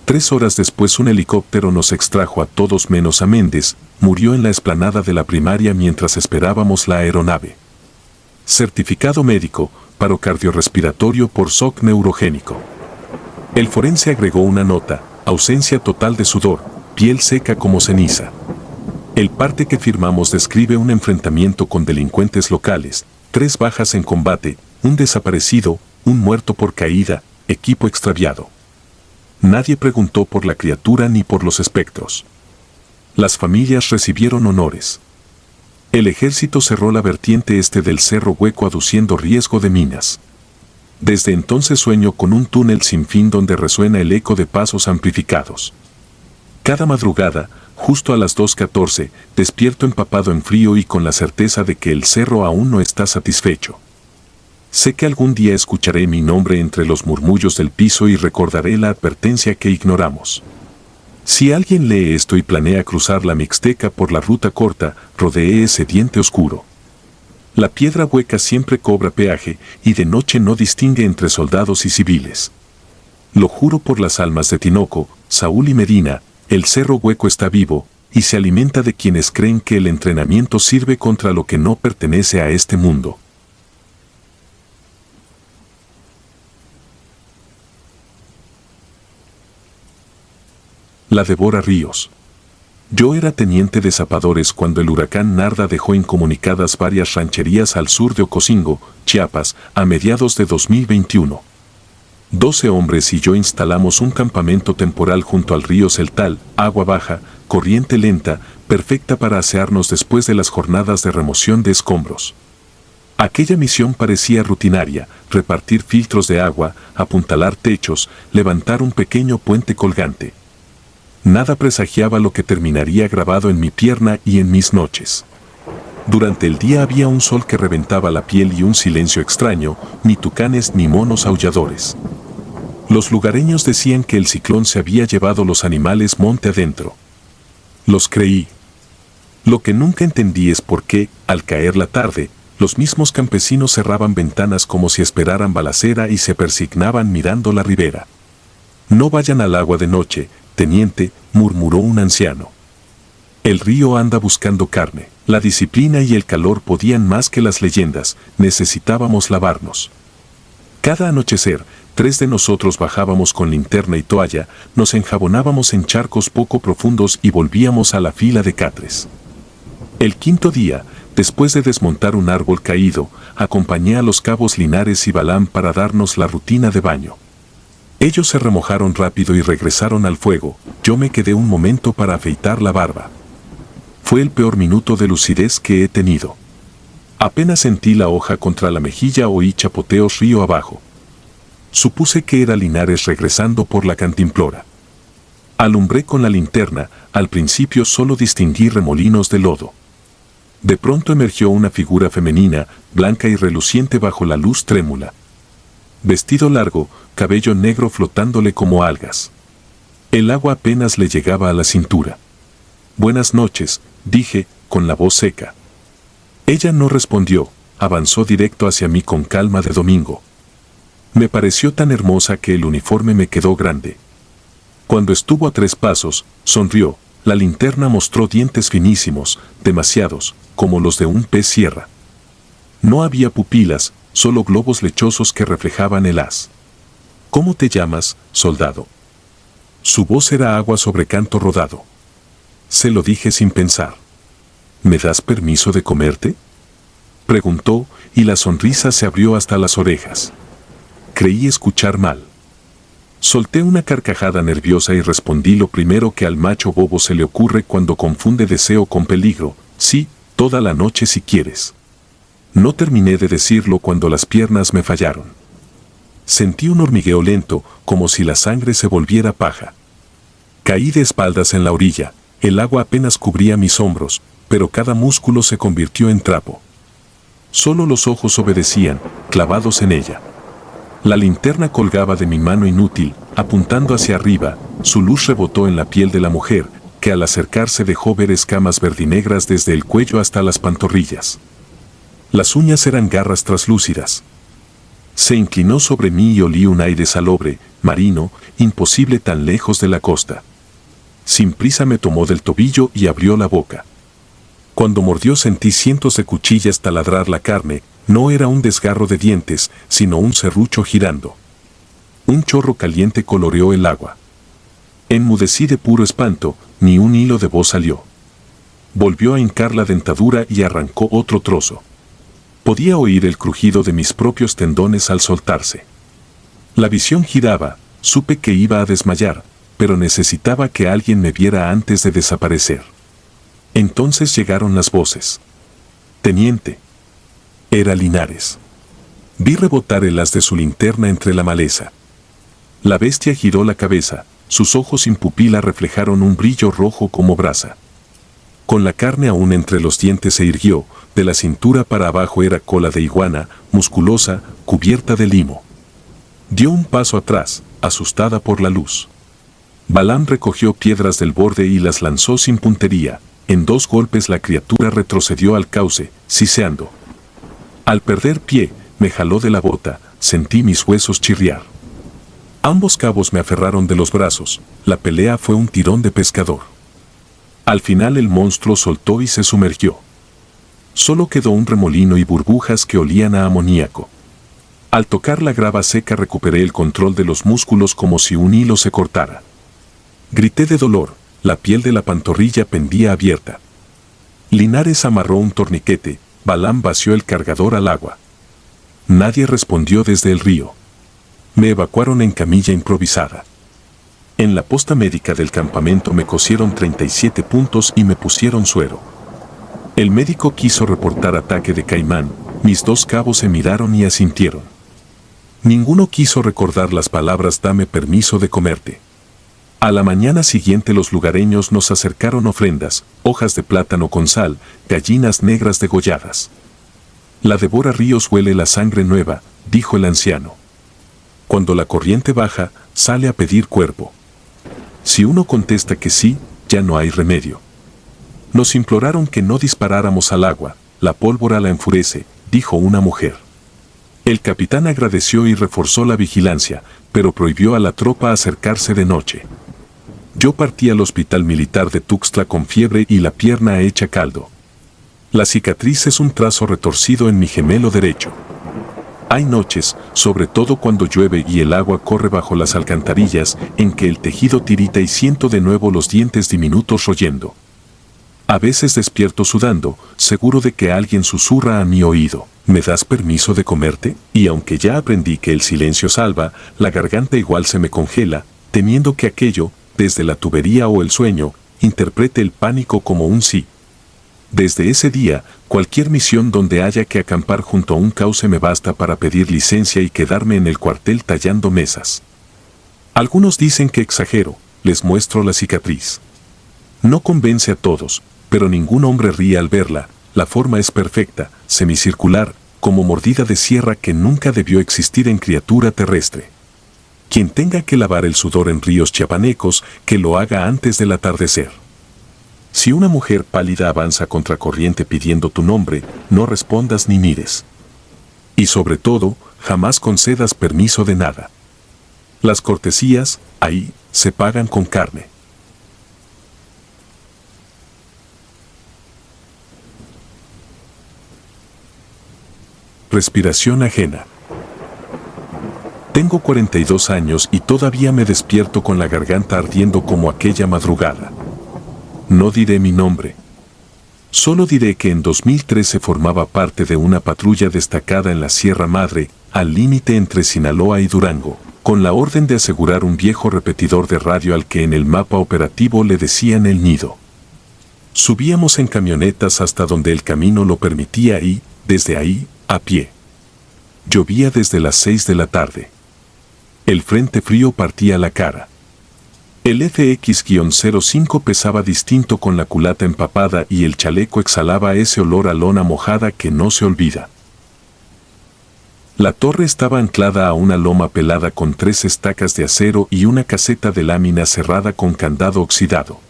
3 horas después un helicóptero nos extrajo a todos menos a Méndez, murió en la explanada de la primaria mientras esperábamos la aeronave. Certificado médico, paro cardiorrespiratorio por shock neurogénico. El forense agregó una nota, ausencia total de sudor, piel seca como ceniza. El parte que firmamos describe un enfrentamiento con delincuentes locales, 3 bajas en combate, un desaparecido, un muerto por caída, equipo extraviado. Nadie preguntó por la criatura ni por los espectros. Las familias recibieron honores. El ejército cerró la vertiente este del Cerro Hueco aduciendo riesgo de minas. Desde entonces sueño con un túnel sin fin donde resuena el eco de pasos amplificados. Cada madrugada, justo a las 2:14, despierto empapado en frío y con la certeza de que el cerro aún no está satisfecho. Sé que algún día escucharé mi nombre entre los murmullos del piso y recordaré la advertencia que ignoramos. Si alguien lee esto y planea cruzar la Mixteca por la ruta corta, rodee ese diente oscuro. La piedra hueca siempre cobra peaje y de noche no distingue entre soldados y civiles. Lo juro por las almas de Tinoco, Saúl y Medina, el Cerro Hueco está vivo y se alimenta de quienes creen que el entrenamiento sirve contra lo que no pertenece a este mundo. La devora Ríos. Yo era teniente de zapadores cuando el huracán Narda dejó incomunicadas varias rancherías al sur de Ocosingo, Chiapas, a mediados de 2021. 12 hombres y yo instalamos un campamento temporal junto al río Celtal, agua baja, corriente lenta, perfecta para asearnos después de las jornadas de remoción de escombros. Aquella misión parecía rutinaria, repartir filtros de agua, apuntalar techos, levantar un pequeño puente colgante. Nada presagiaba lo que terminaría grabado en mi pierna y en mis noches. Durante el día había un sol que reventaba la piel y un silencio extraño, ni tucanes ni monos aulladores. Los lugareños decían que el ciclón se había llevado los animales monte adentro. Los creí. Lo que nunca entendí es por qué, al caer la tarde, los mismos campesinos cerraban ventanas como si esperaran balacera y se persignaban mirando la ribera. No vayan al agua de noche, teniente, murmuró un anciano. El río anda buscando carne. La disciplina y el calor podían más que las leyendas, necesitábamos lavarnos. Cada anochecer, 3 de nosotros bajábamos con linterna y toalla, nos enjabonábamos en charcos poco profundos y volvíamos a la fila de catres. El quinto día, después de desmontar un árbol caído, acompañé a los cabos Linares y Balán para darnos la rutina de baño. Ellos se remojaron rápido y regresaron al fuego, yo me quedé un momento para afeitar la barba. Fue el peor minuto de lucidez que he tenido. Apenas sentí la hoja contra la mejilla oí chapoteos río abajo. Supuse que era Linares regresando por la cantimplora. Alumbré con la linterna, al principio solo distinguí remolinos de lodo. De pronto emergió una figura femenina, blanca y reluciente bajo la luz trémula. Vestido largo, cabello negro flotándole como algas. El agua apenas le llegaba a la cintura. Buenas noches, dije, con la voz seca. Ella no respondió, avanzó directo hacia mí con calma de domingo. Me pareció tan hermosa que el uniforme me quedó grande. Cuando estuvo a 3 pasos, sonrió, la linterna mostró dientes finísimos, demasiados, como los de un pez sierra. No había pupilas, solo globos lechosos que reflejaban el haz. ¿Cómo te llamas, soldado? Su voz era agua sobre canto rodado. Se lo dije sin pensar. ¿Me das permiso de comerte? Preguntó, y la sonrisa se abrió hasta las orejas. Creí escuchar mal. Solté una carcajada nerviosa y respondí lo primero que al macho bobo se le ocurre cuando confunde deseo con peligro. Sí, toda la noche si quieres. No terminé de decirlo cuando las piernas me fallaron. Sentí un hormigueo lento, como si la sangre se volviera paja. Caí de espaldas en la orilla. El agua apenas cubría mis hombros, pero cada músculo se convirtió en trapo. Solo los ojos obedecían, clavados en ella. La linterna colgaba de mi mano inútil, apuntando hacia arriba, su luz rebotó en la piel de la mujer, que al acercarse dejó ver escamas verdinegras desde el cuello hasta las pantorrillas. Las uñas eran garras traslúcidas. Se inclinó sobre mí y olí un aire salobre, marino, imposible tan lejos de la costa. Sin prisa me tomó del tobillo y abrió la boca. Cuando mordió sentí cientos de cuchillas taladrar la carne, no era un desgarro de dientes, sino un serrucho girando. Un chorro caliente coloreó el agua. Enmudecí de puro espanto, ni un hilo de voz salió. Volvió a hincar la dentadura y arrancó otro trozo. Podía oír el crujido de mis propios tendones al soltarse. La visión giraba, supe que iba a desmayar, pero necesitaba que alguien me viera antes de desaparecer. Entonces llegaron las voces. Teniente. Era Linares. Vi rebotar el haz de su linterna entre la maleza. La bestia giró la cabeza, sus ojos sin pupila reflejaron un brillo rojo como brasa. Con la carne aún entre los dientes se irguió, de la cintura para abajo era cola de iguana, musculosa, cubierta de limo. Dio un paso atrás, asustada por la luz. Balán recogió piedras del borde y las lanzó sin puntería. En 2 golpes la criatura retrocedió al cauce, siseando. Al perder pie, me jaló de la bota, sentí mis huesos chirriar. Ambos cabos me aferraron de los brazos, la pelea fue un tirón de pescador. Al final el monstruo soltó y se sumergió. Solo quedó un remolino y burbujas que olían a amoníaco. Al tocar la grava seca recuperé el control de los músculos como si un hilo se cortara. Grité de dolor, la piel de la pantorrilla pendía abierta. Linares amarró un torniquete, Balán vació el cargador al agua. Nadie respondió desde el río. Me evacuaron en camilla improvisada. En la posta médica del campamento me cosieron 37 puntos y me pusieron suero. El médico quiso reportar ataque de caimán, mis 2 cabos se miraron y asintieron. Ninguno quiso recordar las palabras dame permiso de comerte. A la mañana siguiente los lugareños nos acercaron ofrendas, hojas de plátano con sal, gallinas negras degolladas. La Débora Ríos huele la sangre nueva, dijo el anciano. Cuando la corriente baja, sale a pedir cuerpo. Si uno contesta que sí, ya no hay remedio. Nos imploraron que no disparáramos al agua, la pólvora la enfurece, dijo una mujer. El capitán agradeció y reforzó la vigilancia, pero prohibió a la tropa acercarse de noche. Yo partí al hospital militar de Tuxtla con fiebre y la pierna hecha caldo. La cicatriz es un trazo retorcido en mi gemelo derecho. Hay noches, sobre todo cuando llueve y el agua corre bajo las alcantarillas, en que el tejido tirita y siento de nuevo los dientes diminutos royendo. A veces despierto sudando, seguro de que alguien susurra a mi oído: ¿me das permiso de comerte? Y aunque ya aprendí que el silencio salva, la garganta igual se me congela, temiendo que aquello, desde la tubería o el sueño, interprete el pánico como un sí. Desde ese día, cualquier misión donde haya que acampar junto a un cauce me basta para pedir licencia y quedarme en el cuartel tallando mesas. Algunos dicen que exagero, les muestro la cicatriz. No convence a todos, pero ningún hombre ríe al verla. La forma es perfecta, semicircular, como mordida de sierra que nunca debió existir en criatura terrestre. Quien tenga que lavar el sudor en ríos chiapanecos, que lo haga antes del atardecer. Si una mujer pálida avanza contracorriente pidiendo tu nombre, no respondas ni mires. Y sobre todo, jamás concedas permiso de nada. Las cortesías, ahí, se pagan con carne. Respiración ajena. Tengo 42 años y todavía me despierto con la garganta ardiendo como aquella madrugada. No diré mi nombre. Solo diré que en 2013 formaba parte de una patrulla destacada en la Sierra Madre, al límite entre Sinaloa y Durango, con la orden de asegurar un viejo repetidor de radio al que en el mapa operativo le decían El Nido. Subíamos en camionetas hasta donde el camino lo permitía y, desde ahí, a pie. Llovía desde las 6 de la tarde. El frente frío partía la cara. El FX-05 pesaba distinto con la culata empapada y el chaleco exhalaba ese olor a lona mojada que no se olvida. La torre estaba anclada a una loma pelada con 3 estacas de acero y una caseta de lámina cerrada con candado oxidado.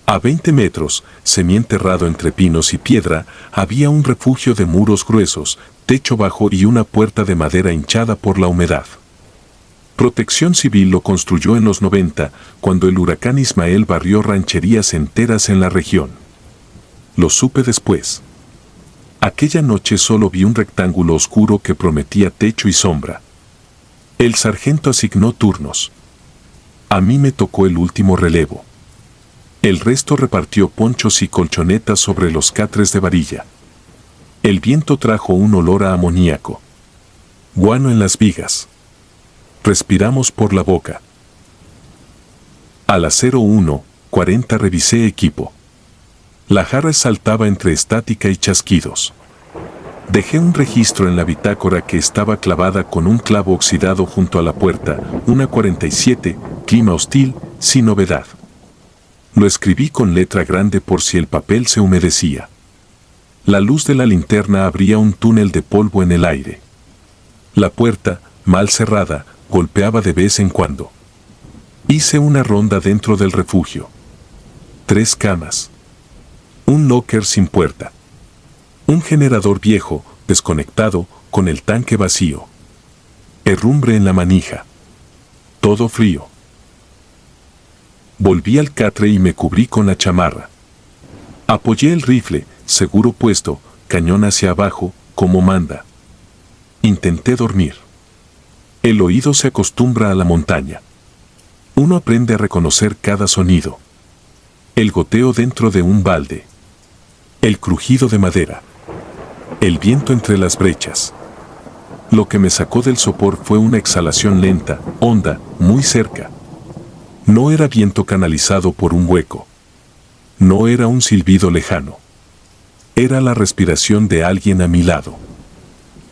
A 20 metros, semienterrado entre pinos y piedra, había un refugio de muros gruesos, techo bajo y una puerta de madera hinchada por la humedad. Protección Civil lo construyó en los 90, cuando el huracán Ismael barrió rancherías enteras en la región. Lo supe después. Aquella noche solo vi un rectángulo oscuro que prometía techo y sombra. El sargento asignó turnos. A mí me tocó el último relevo. El resto repartió ponchos y colchonetas sobre los catres de varilla. El viento trajo un olor a amoníaco. Guano en las vigas. Respiramos por la boca. A las 01:40 revisé equipo. La jarra saltaba entre estática y chasquidos. Dejé un registro en la bitácora que estaba clavada con un clavo oxidado junto a la puerta, una 47, clima hostil, sin novedad. Lo escribí con letra grande por si el papel se humedecía. La luz de la linterna abría un túnel de polvo en el aire. La puerta, mal cerrada, golpeaba de vez en cuando. Hice una ronda dentro del refugio. 3 camas. Un locker sin puerta. Un generador viejo, desconectado, con el tanque vacío. Herrumbre en la manija. Todo frío. Volví al catre y me cubrí con la chamarra. Apoyé el rifle, seguro puesto, cañón hacia abajo, como manda. Intenté dormir. El oído se acostumbra a la montaña. Uno aprende a reconocer cada sonido. El goteo dentro de un balde. El crujido de madera. El viento entre las brechas. Lo que me sacó del sopor fue una exhalación lenta, honda, muy cerca. No era viento canalizado por un hueco. No era un silbido lejano. Era la respiración de alguien a mi lado.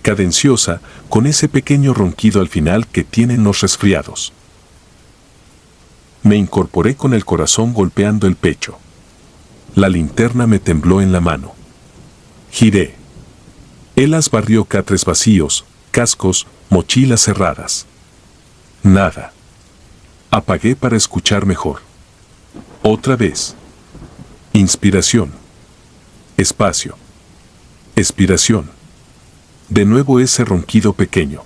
Cadenciosa, con ese pequeño ronquido al final que tienen los resfriados. Me incorporé con el corazón golpeando el pecho. La linterna me tembló en la mano. Giré. Elas barrió catres vacíos, cascos, mochilas cerradas. Nada. Apagué para escuchar mejor. Otra vez. Inspiración. Espacio. Expiración. De nuevo ese ronquido pequeño.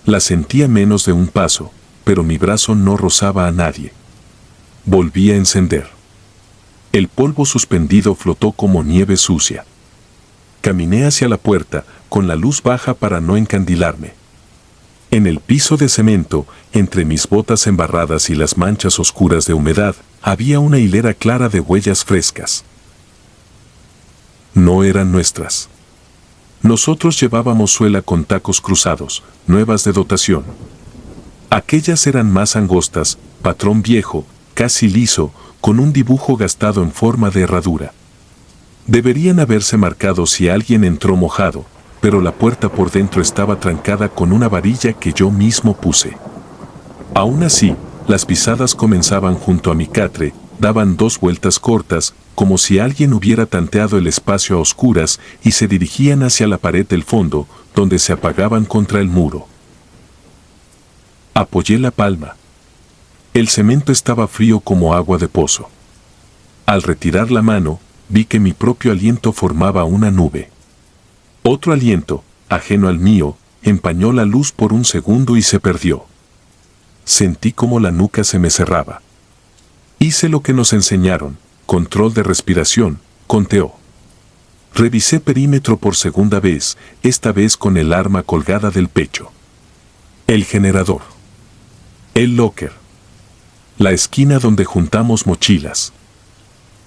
La sentía menos de un paso, pero mi brazo no rozaba a nadie. Volví a encender. El polvo suspendido flotó como nieve sucia. Caminé hacia la puerta, con la luz baja para no encandilarme. En el piso de cemento, entre mis botas embarradas y las manchas oscuras de humedad, había una hilera clara de huellas frescas. No eran nuestras. Nosotros llevábamos suela con tacos cruzados, nuevas de dotación. Aquellas eran más angostas, patrón viejo, casi liso, con un dibujo gastado en forma de herradura. Deberían haberse marcado si alguien entró mojado, pero la puerta por dentro estaba trancada con una varilla que yo mismo puse. Aún así, las pisadas comenzaban junto a mi catre, daban 2 vueltas cortas, como si alguien hubiera tanteado el espacio a oscuras y se dirigían hacia la pared del fondo, donde se apagaban contra el muro. Apoyé la palma. El cemento estaba frío como agua de pozo. Al retirar la mano, vi que mi propio aliento formaba una nube. Otro aliento, ajeno al mío, empañó la luz por un segundo y se perdió. Sentí como la nuca se me cerraba. Hice lo que nos enseñaron, control de respiración, conteó. Revisé perímetro por segunda vez, esta vez con el arma colgada del pecho. El generador. El locker. La esquina donde juntamos mochilas.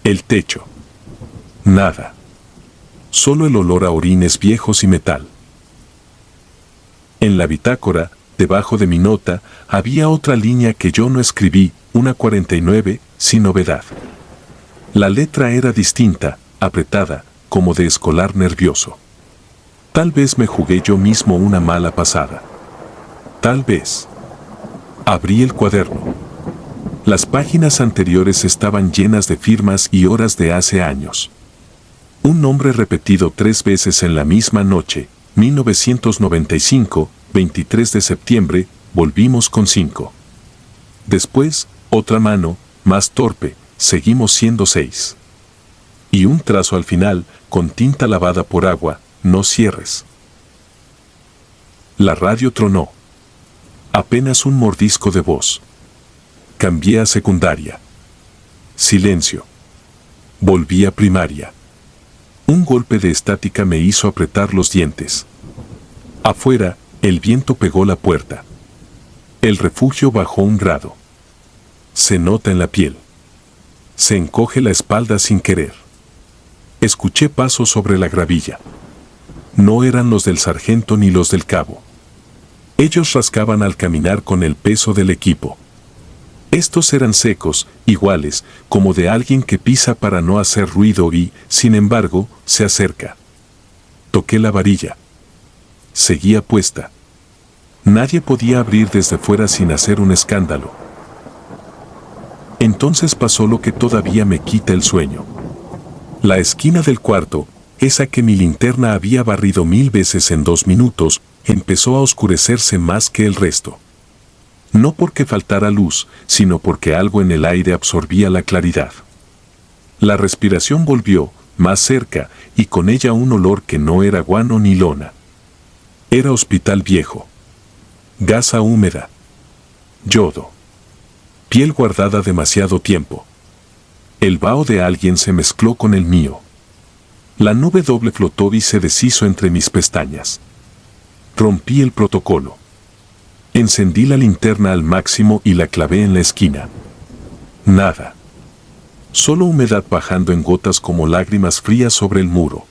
El techo. Nada. Solo el olor a orines viejos y metal. En la bitácora, debajo de mi nota, había otra línea que yo no escribí, una 49, sin novedad. La letra era distinta, apretada, como de escolar nervioso. Tal vez me jugué yo mismo una mala pasada. Tal vez. Abrí el cuaderno. Las páginas anteriores estaban llenas de firmas y horas de hace años. Un nombre repetido 3 veces en la misma noche, 1995, 23 de septiembre, volvimos con 5. Después, otra mano, más torpe, seguimos siendo 6. Y un trazo al final, con tinta lavada por agua, no cierres. La radio tronó. Apenas un mordisco de voz. Cambié a secundaria. Silencio. Volví a primaria. Un golpe de estática me hizo apretar los dientes. Afuera, el viento pegó la puerta. El refugio bajó 1 grado. Se nota en la piel. Se encoge la espalda sin querer. Escuché pasos sobre la gravilla. No eran los del sargento ni los del cabo. Ellos rascaban al caminar con el peso del equipo. Estos eran secos, iguales, como de alguien que pisa para no hacer ruido y, sin embargo, se acerca. Toqué la varilla. Seguía puesta. Nadie podía abrir desde fuera sin hacer un escándalo. Entonces pasó lo que todavía me quita el sueño. La esquina del cuarto, esa que mi linterna había barrido 1000 veces en 2 minutos, empezó a oscurecerse más que el resto. No porque faltara luz, sino porque algo en el aire absorbía la claridad. La respiración volvió, más cerca, y con ella un olor que no era guano ni lona. Era hospital viejo. Gasa húmeda. Yodo. Piel guardada demasiado tiempo. El vaho de alguien se mezcló con el mío. La nube doble flotó y se deshizo entre mis pestañas. Rompí el protocolo. Encendí la linterna al máximo y la clavé en la esquina. Nada. Solo humedad bajando en gotas como lágrimas frías sobre el muro.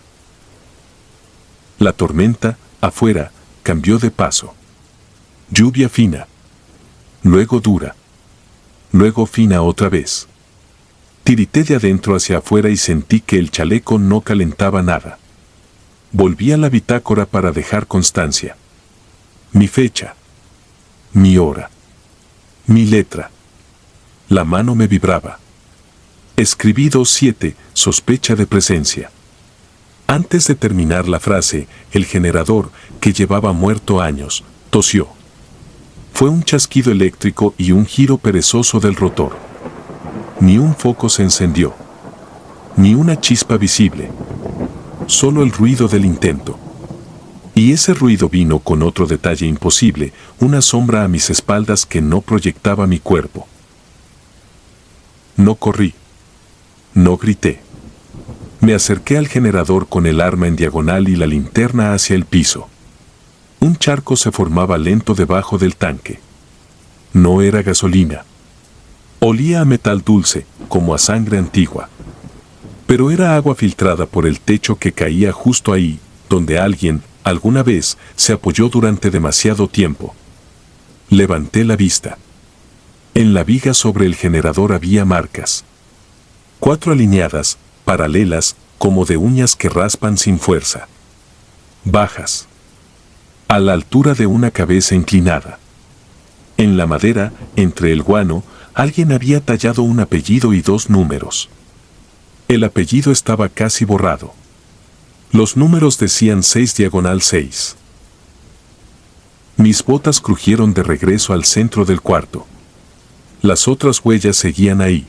La tormenta, afuera, cambió de paso. Lluvia fina. Luego dura. Luego fina otra vez. Tirité de adentro hacia afuera y sentí que el chaleco no calentaba nada. Volví a la bitácora para dejar constancia. Mi fecha. Mi hora. Mi letra. La mano me vibraba. Escribí 2-7, sospecha de presencia. Antes de terminar la frase, el generador, que llevaba muerto años, tosió. Fue un chasquido eléctrico y un giro perezoso del rotor. Ni un foco se encendió. Ni una chispa visible. Solo el ruido del intento. Y ese ruido vino con otro detalle imposible, una sombra a mis espaldas que no proyectaba mi cuerpo. No corrí. No grité. Me acerqué al generador con el arma en diagonal y la linterna hacia el piso. Un charco se formaba lento debajo del tanque. No era gasolina. Olía a metal dulce, como a sangre antigua. Pero era agua filtrada por el techo que caía justo ahí, donde alguien, alguna vez, se apoyó durante demasiado tiempo. Levanté la vista. En la viga sobre el generador había marcas. 4 alineadas, paralelas, como de uñas que raspan sin fuerza. Bajas. A la altura de una cabeza inclinada. En la madera, entre el guano, alguien había tallado un apellido y 2 números. El apellido estaba casi borrado. Los números decían 6/6. Mis botas crujieron de regreso al centro del cuarto. Las otras huellas seguían ahí.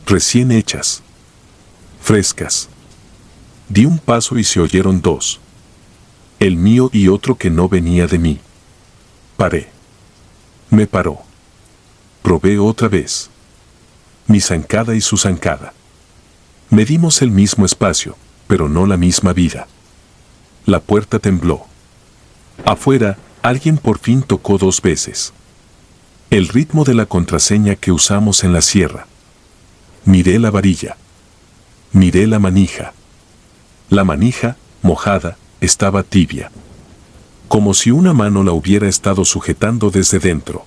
Recién hechas. Frescas. Di un paso y se oyeron 2. El mío y otro que no venía de mí. Paré. Me paró. Probé otra vez. Mi zancada y su zancada. Medimos el mismo espacio, pero no la misma vida. La puerta tembló. Afuera, alguien por fin tocó 2 veces. El ritmo de la contraseña que usamos en la sierra. Miré la varilla. Miré la manija. La manija, mojada, estaba tibia. Como si una mano la hubiera estado sujetando desde dentro.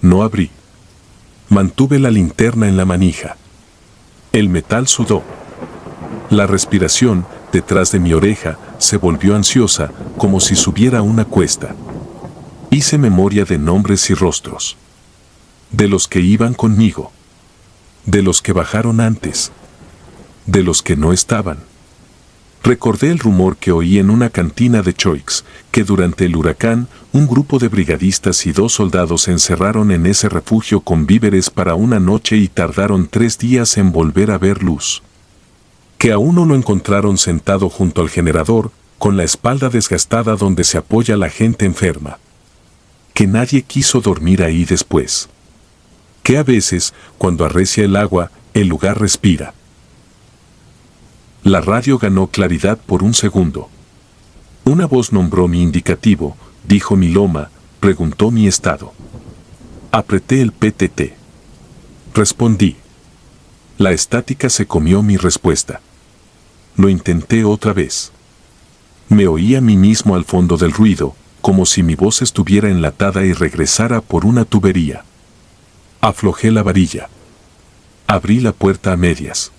No abrí. Mantuve la linterna en la manija. El metal sudó. La respiración, detrás de mi oreja, se volvió ansiosa, como si subiera una cuesta. Hice memoria de nombres y rostros. De los que iban conmigo. De los que bajaron antes. De los que no estaban. Recordé el rumor que oí en una cantina de Choix, que durante el huracán, un grupo de brigadistas y 2 soldados se encerraron en ese refugio con víveres para una noche y tardaron 3 días en volver a ver luz. Que a uno lo encontraron sentado junto al generador, con la espalda desgastada donde se apoya la gente enferma. Que nadie quiso dormir ahí después. Que a veces, cuando arrecia el agua, el lugar respira. La radio ganó claridad por un segundo. Una voz nombró mi indicativo, dijo mi loma, preguntó mi estado. Apreté el PTT. Respondí. La estática se comió mi respuesta. Lo intenté otra vez. Me oí a mí mismo al fondo del ruido, como si mi voz estuviera enlatada y regresara por una tubería. Aflojé la varilla. Abrí la puerta a medias.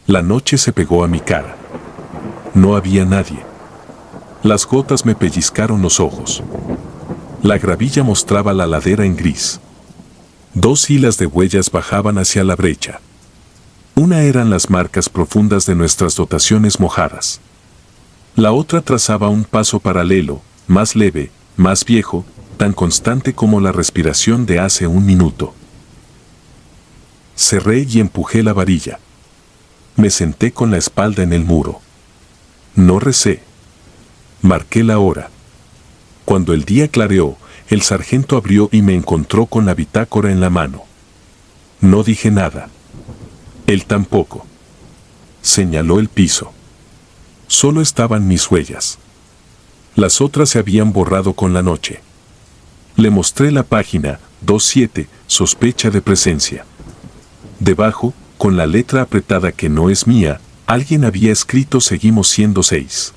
La noche se pegó a mi cara. No había nadie. Las gotas me pellizcaron los ojos. La gravilla mostraba la ladera en gris. 2 hilas de huellas bajaban hacia la brecha. Una eran las marcas profundas de nuestras dotaciones mojadas. La otra trazaba un paso paralelo, más leve, más viejo, tan constante como la respiración de hace un minuto. Cerré y empujé la varilla. Me senté con la espalda en el muro. No recé. Marqué la hora. Cuando el día clareó, el sargento abrió y me encontró con la bitácora en la mano. No dije nada. Él tampoco. Señaló el piso. Solo estaban mis huellas. Las otras se habían borrado con la noche. Le mostré la página, 2-7, sospecha de presencia. Debajo, con la letra apretada que no es mía, alguien había escrito seguimos siendo 6.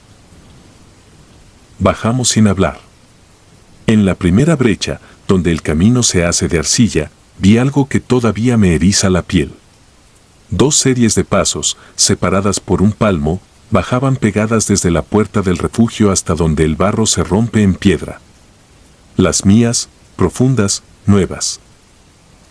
Bajamos sin hablar. En la primera brecha, donde el camino se hace de arcilla, vi algo que todavía me eriza la piel. 2 series de pasos, separadas por un palmo, bajaban pegadas desde la puerta del refugio hasta donde el barro se rompe en piedra. Las mías, profundas, nuevas.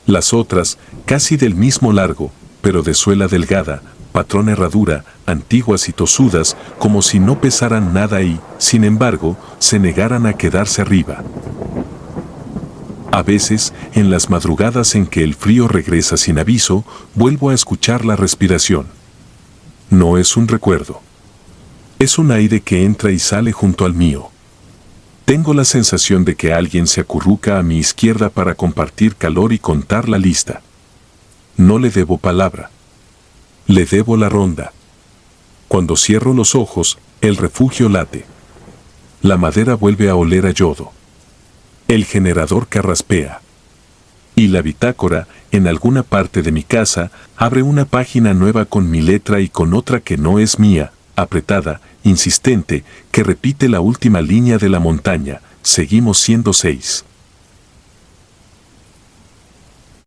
Las otras, casi del mismo largo, pero de suela delgada, patrón herradura, antiguas y tosudas, como si no pesaran nada y, sin embargo, se negaran a quedarse arriba. A veces, en las madrugadas en que el frío regresa sin aviso, vuelvo a escuchar la respiración. No es un recuerdo. Es un aire que entra y sale junto al mío. Tengo la sensación de que alguien se acurruca a mi izquierda para compartir calor y contar la lista. No le debo palabra. Le debo la ronda. Cuando cierro los ojos, el refugio late. La madera vuelve a oler a yodo. El generador carraspea. Y la bitácora, en alguna parte de mi casa, abre una página nueva con mi letra y con otra que no es mía, apretada, insistente, que repite la última línea de la montaña. Seguimos siendo 6.